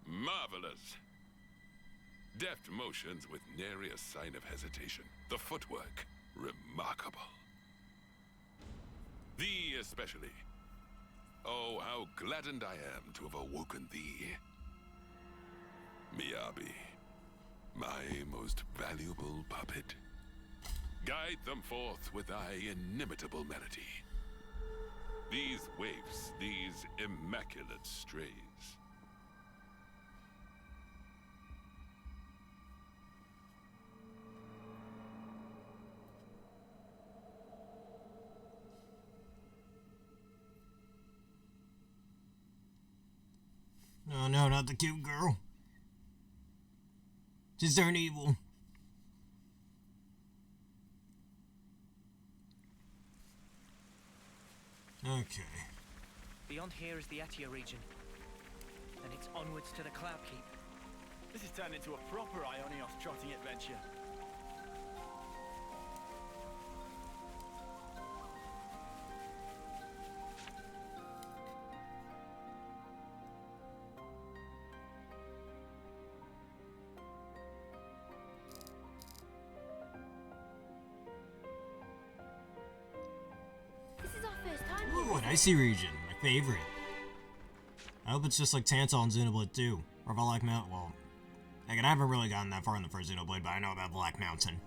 Marvelous. Deft motions with nary a sign of hesitation. The footwork, remarkable. Thee especially. Oh, how gladdened I am to have awoken thee. Miyabi, my most valuable puppet. Guide them forth with thy inimitable melody. These waifs, these immaculate strays. Oh no, not the cute girl. She's turned evil. Okay. Beyond here is the Etia region. And it's onwards to the Cloud Keep. This has turned into a proper Ionios trotting adventure. This is our first time here, Ooh, an isn't it? icy region, my favorite. I hope it's just like Tantal and Xenoblade 2. Or Black Mountain. Well, again, I haven't really gotten that far in the first Xenoblade, but I know about Black Mountain.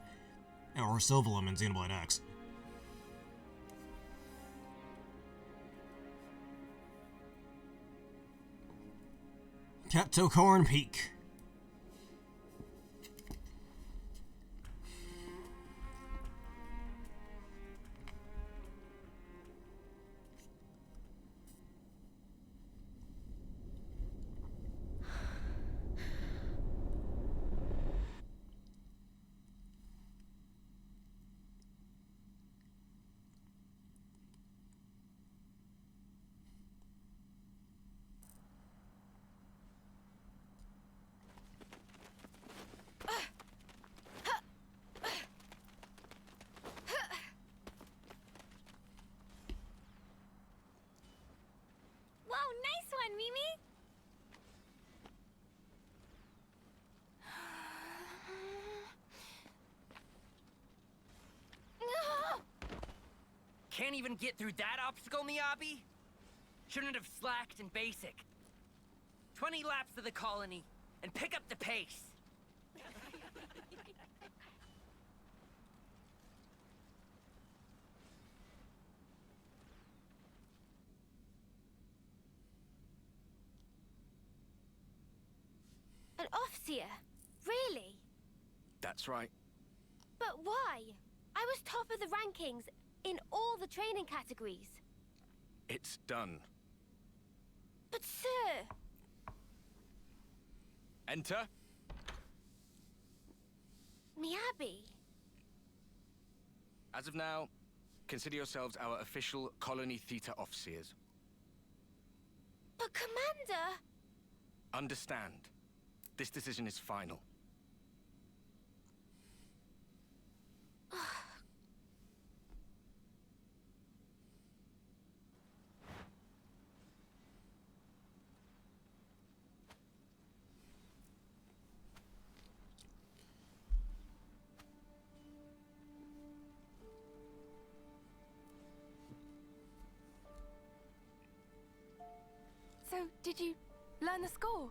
Or Sylvalum in Xenoblade X. Keptocorn Peak. Wow, nice one, Mimi! Can't even get through that obstacle, Miyabi? Shouldn't have slacked in basic. 20 laps of the colony, and pick up the pace. An Offseer? Really? That's right. But why? I was top of the rankings in all the training categories. It's done. But sir... Enter. Miyabi... As of now, consider yourselves our official Colony Theta officers. But Commander... Understand, this decision is final. So, did you learn the score?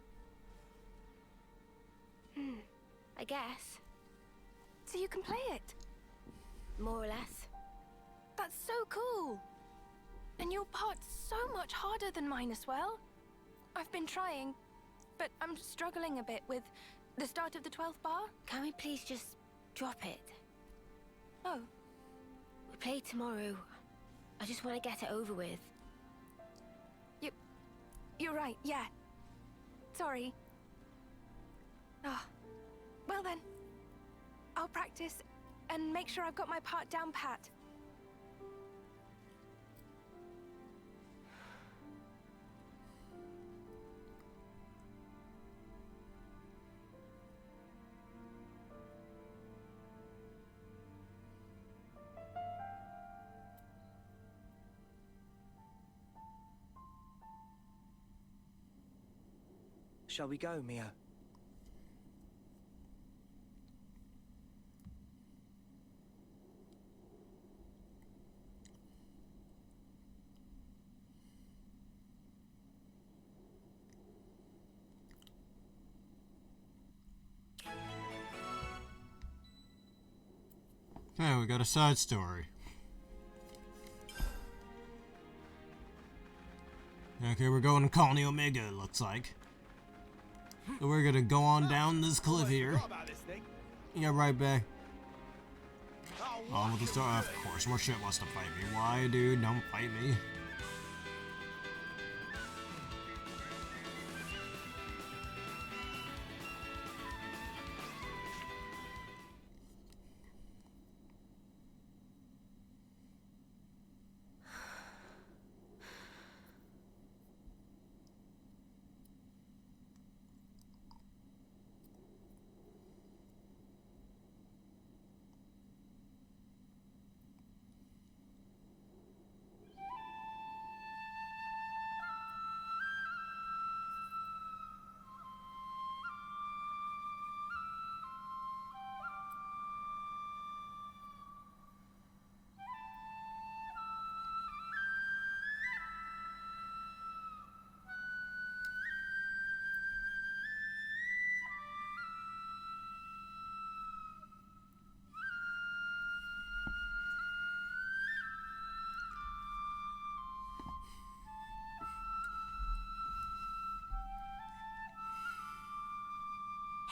I guess. So you can play it? More or less. That's so cool! And your part's so much harder than mine as well. I've been trying, but I'm struggling a bit with the start of the 12th bar. Can we please just drop it? Oh, We play tomorrow. I just want to get it over with. you're right, yeah. Sorry. Ah, well then. I'll practice and make sure I've got my part down pat. Shall we go, Mio? Okay, we got a side story. Okay, we're going to Colony Omega, it looks like. So we're gonna go on down this cliff here. Yeah, right back. On with the start. Of course, more shit wants to fight me. Why, dude? Don't fight me.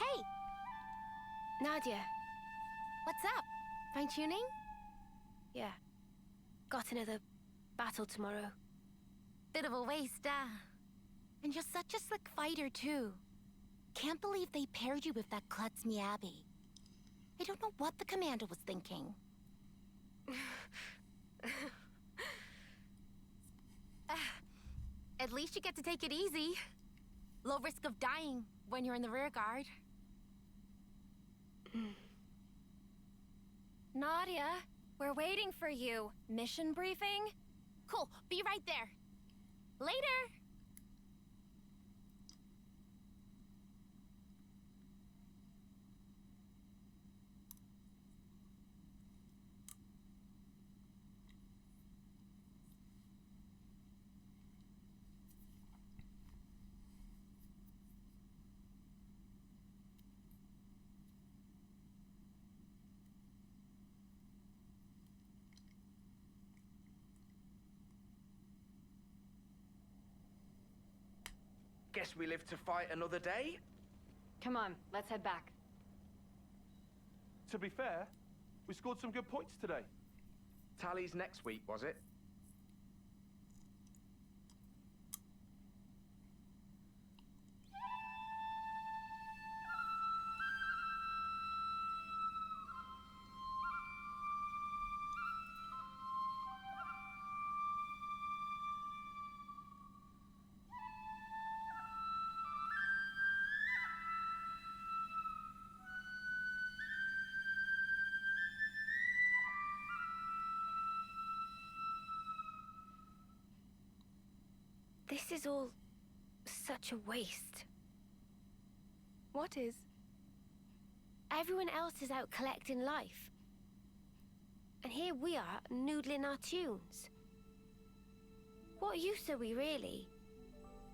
Hey! Nadia. What's up? Fine-tuning? Yeah. Got another battle tomorrow. Bit of a waste, And you're such a slick fighter, too. Can't believe they paired you with that klutz Miyabi. I don't know what the commander was thinking. At least you get to take it easy. Low risk of dying when you're in the rear guard. Nadia, we're waiting for you. Mission briefing? Cool, be right there. Later! Guess we live to fight another day? Come on, let's head back. To be fair, we scored some good points today. Tallies next week, was it? This is all such a waste. What is? Everyone else is out collecting life. And here we are, noodling our tunes. What use are we really?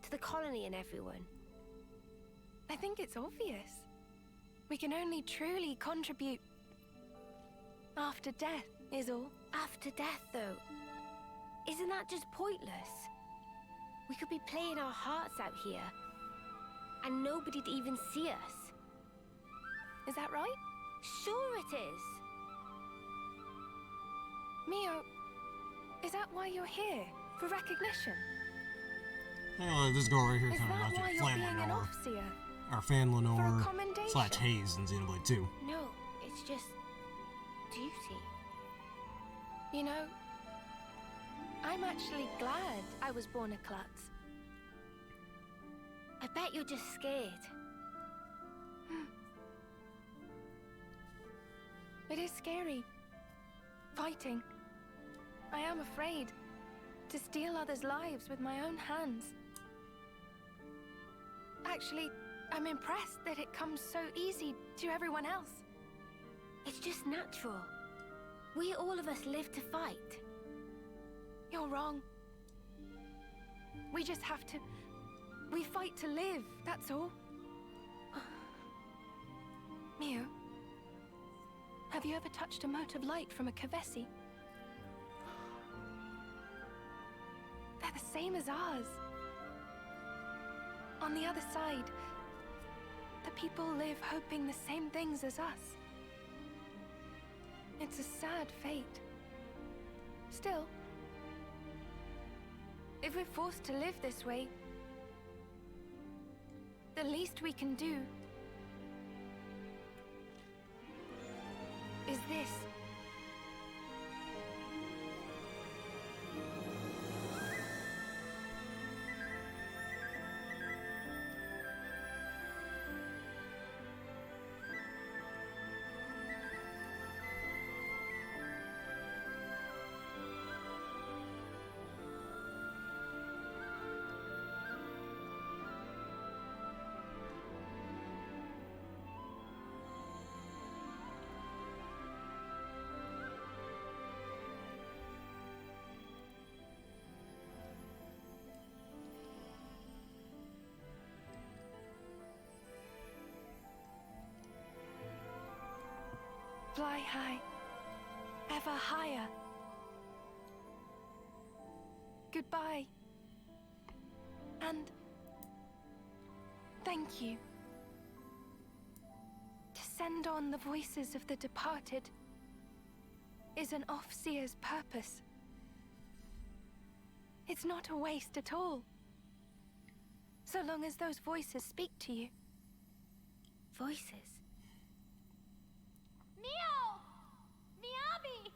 To the colony and everyone? I think it's obvious. We can only truly contribute after death, is all. After death, though? Isn't that just pointless? We could be playing our hearts out here, and nobody'd even see us. Is that right? Sure it is. Mio, is that why you're here? For recognition? Hey, this girl right here Is kind of that reminds me why of you're Flan being an Lenore. Overseer? Or Fan Lenore commendation? / Hayes in Xenoblade 2. No, it's just duty. You know, I'm actually glad I was born a klutz. I bet you're just scared. It is scary. Fighting. I am afraid to steal others' lives with my own hands. Actually, I'm impressed that it comes so easy to everyone else. It's just natural. We all of us live to fight. You're wrong. We just have to... We fight to live, that's all. Mio, have you ever touched a mote of light from a Kavesi? They're the same as ours. On the other side, the people live hoping the same things as us. It's a sad fate. Still, if we're forced to live this way, the least we can do is this. Fly high, ever higher. Goodbye. And thank you. send on the voices of the departed is an Offseer's purpose. It's not a waste at all. So long as those voices speak to you. Voices? Mio! Miyabi!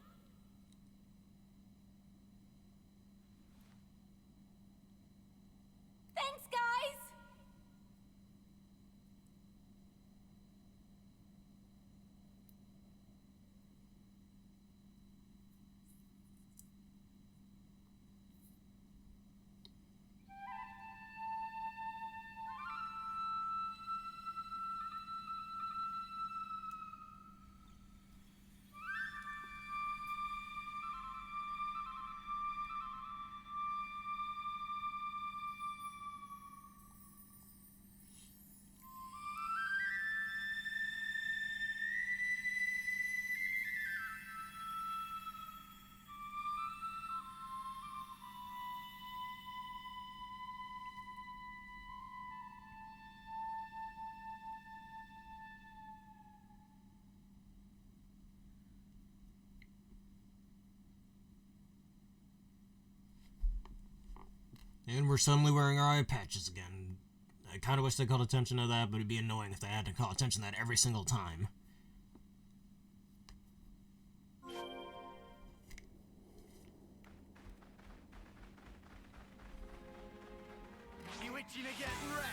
Thanks, guys! And we're suddenly wearing our eye patches again. I kind of wish they called attention to that, but it'd be annoying if they had to call attention to that every single time. You itching to get wrecked?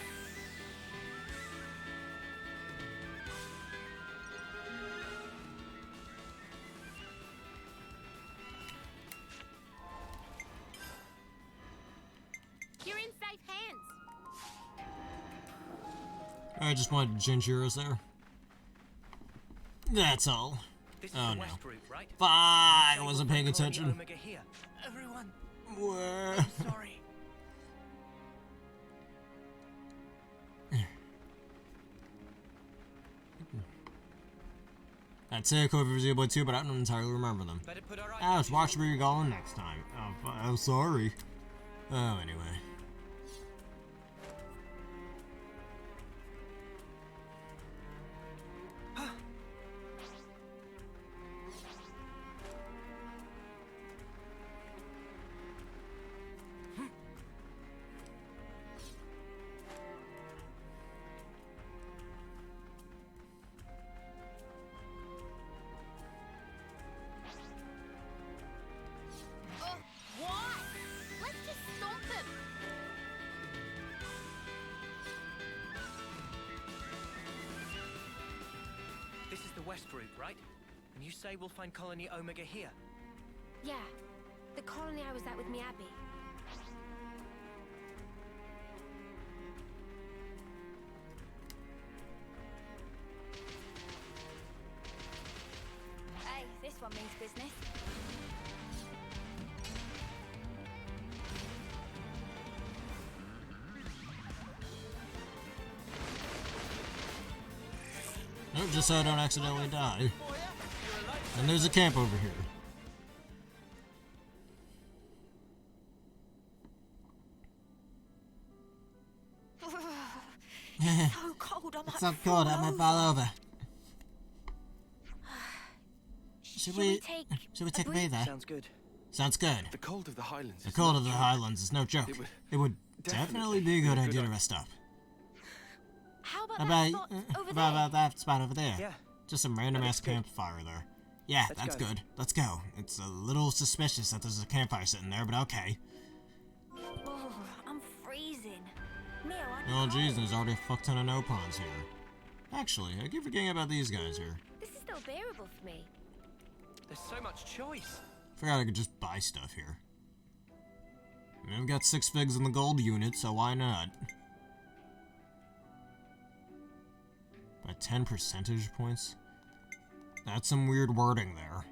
You're in safe hands. I just wanted to change heroes there. That's all. This is Oh the no. west route, right? Fuck, I wasn't paying attention. Omega here. Everyone, Where? I'm sorry. I'd say a code for Xenoblade 2, but I don't entirely remember them. Ouch, watch where you're going next time. Oh, I'm sorry. Oh, anyway. Why? Let's just stomp them. This is the west route, right? And you say we'll find Colony Omega here? Yeah, the colony I was at with Miyabi. Hey, this one means business. Nope, just so I don't accidentally die. And there's a camp over here. So cold, I'm It's not cold, I might fall over. Should we take a breather? Sounds good. Sounds good. The cold of the Highlands. The cold of the Highlands is no joke. It would definitely be a good idea to rest up. How about About, that spot over about that spot over there. Yeah. Just some random ass campfire there. Yeah, Let's that's go. good. Let's go. It's a little suspicious that there's a campfire sitting there, but okay. Oh, I'm freezing. Mio, Oh jeez, there's already a fuck ton of no-pawns here. Actually, I keep forgetting about these guys here. This is still bearable for me. There's so much choice. Forgot I could just buy stuff here. I mean, I've got 6 figs in the gold unit, so why not? By 10 percentage points? That's some weird wording there.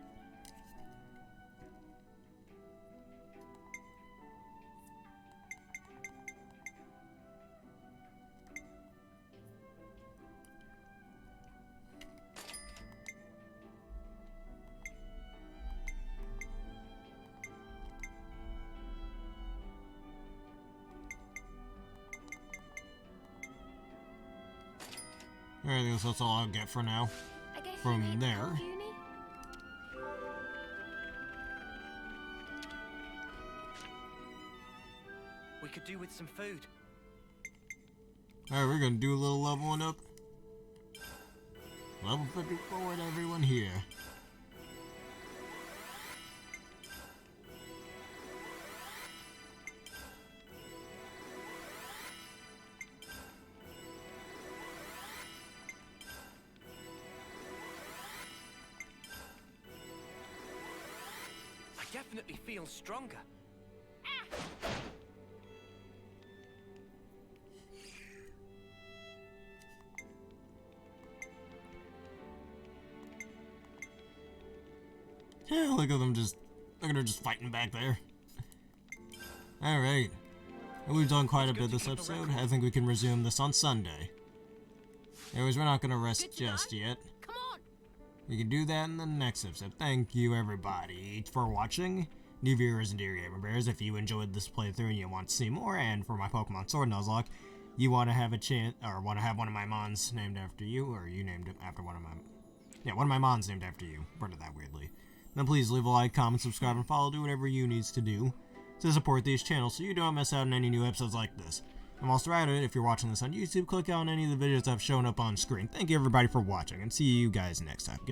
I think that's all I'll get for now. from there. We could do with some food. Alright, we're gonna do a little leveling up. Level 54 to everyone here. I definitely feel stronger. Yeah, look at them just, look at her just fighting back there. Alright. We've done quite a bit this episode. I think we can resume this on Sunday. Anyways, we're not gonna rest just yet. Come on. We can do that in the next episode. Thank you, everybody, for watching. New viewers and dear gamer bears, if you enjoyed this playthrough and you want to see more, and for my Pokemon Sword Nuzlocke, you want to have a chance, or want to have one of my mons named after you, or you named it after one of my, yeah, one of my mons named after you. Worded that weirdly. Then please leave a like, comment, subscribe, and follow. Do whatever you needs to do to support these channels so you don't miss out on any new episodes like this. And whilst you're at it, if you're watching this on YouTube, click on any of the videos that have shown up on screen. Thank you everybody for watching, and see you guys next time.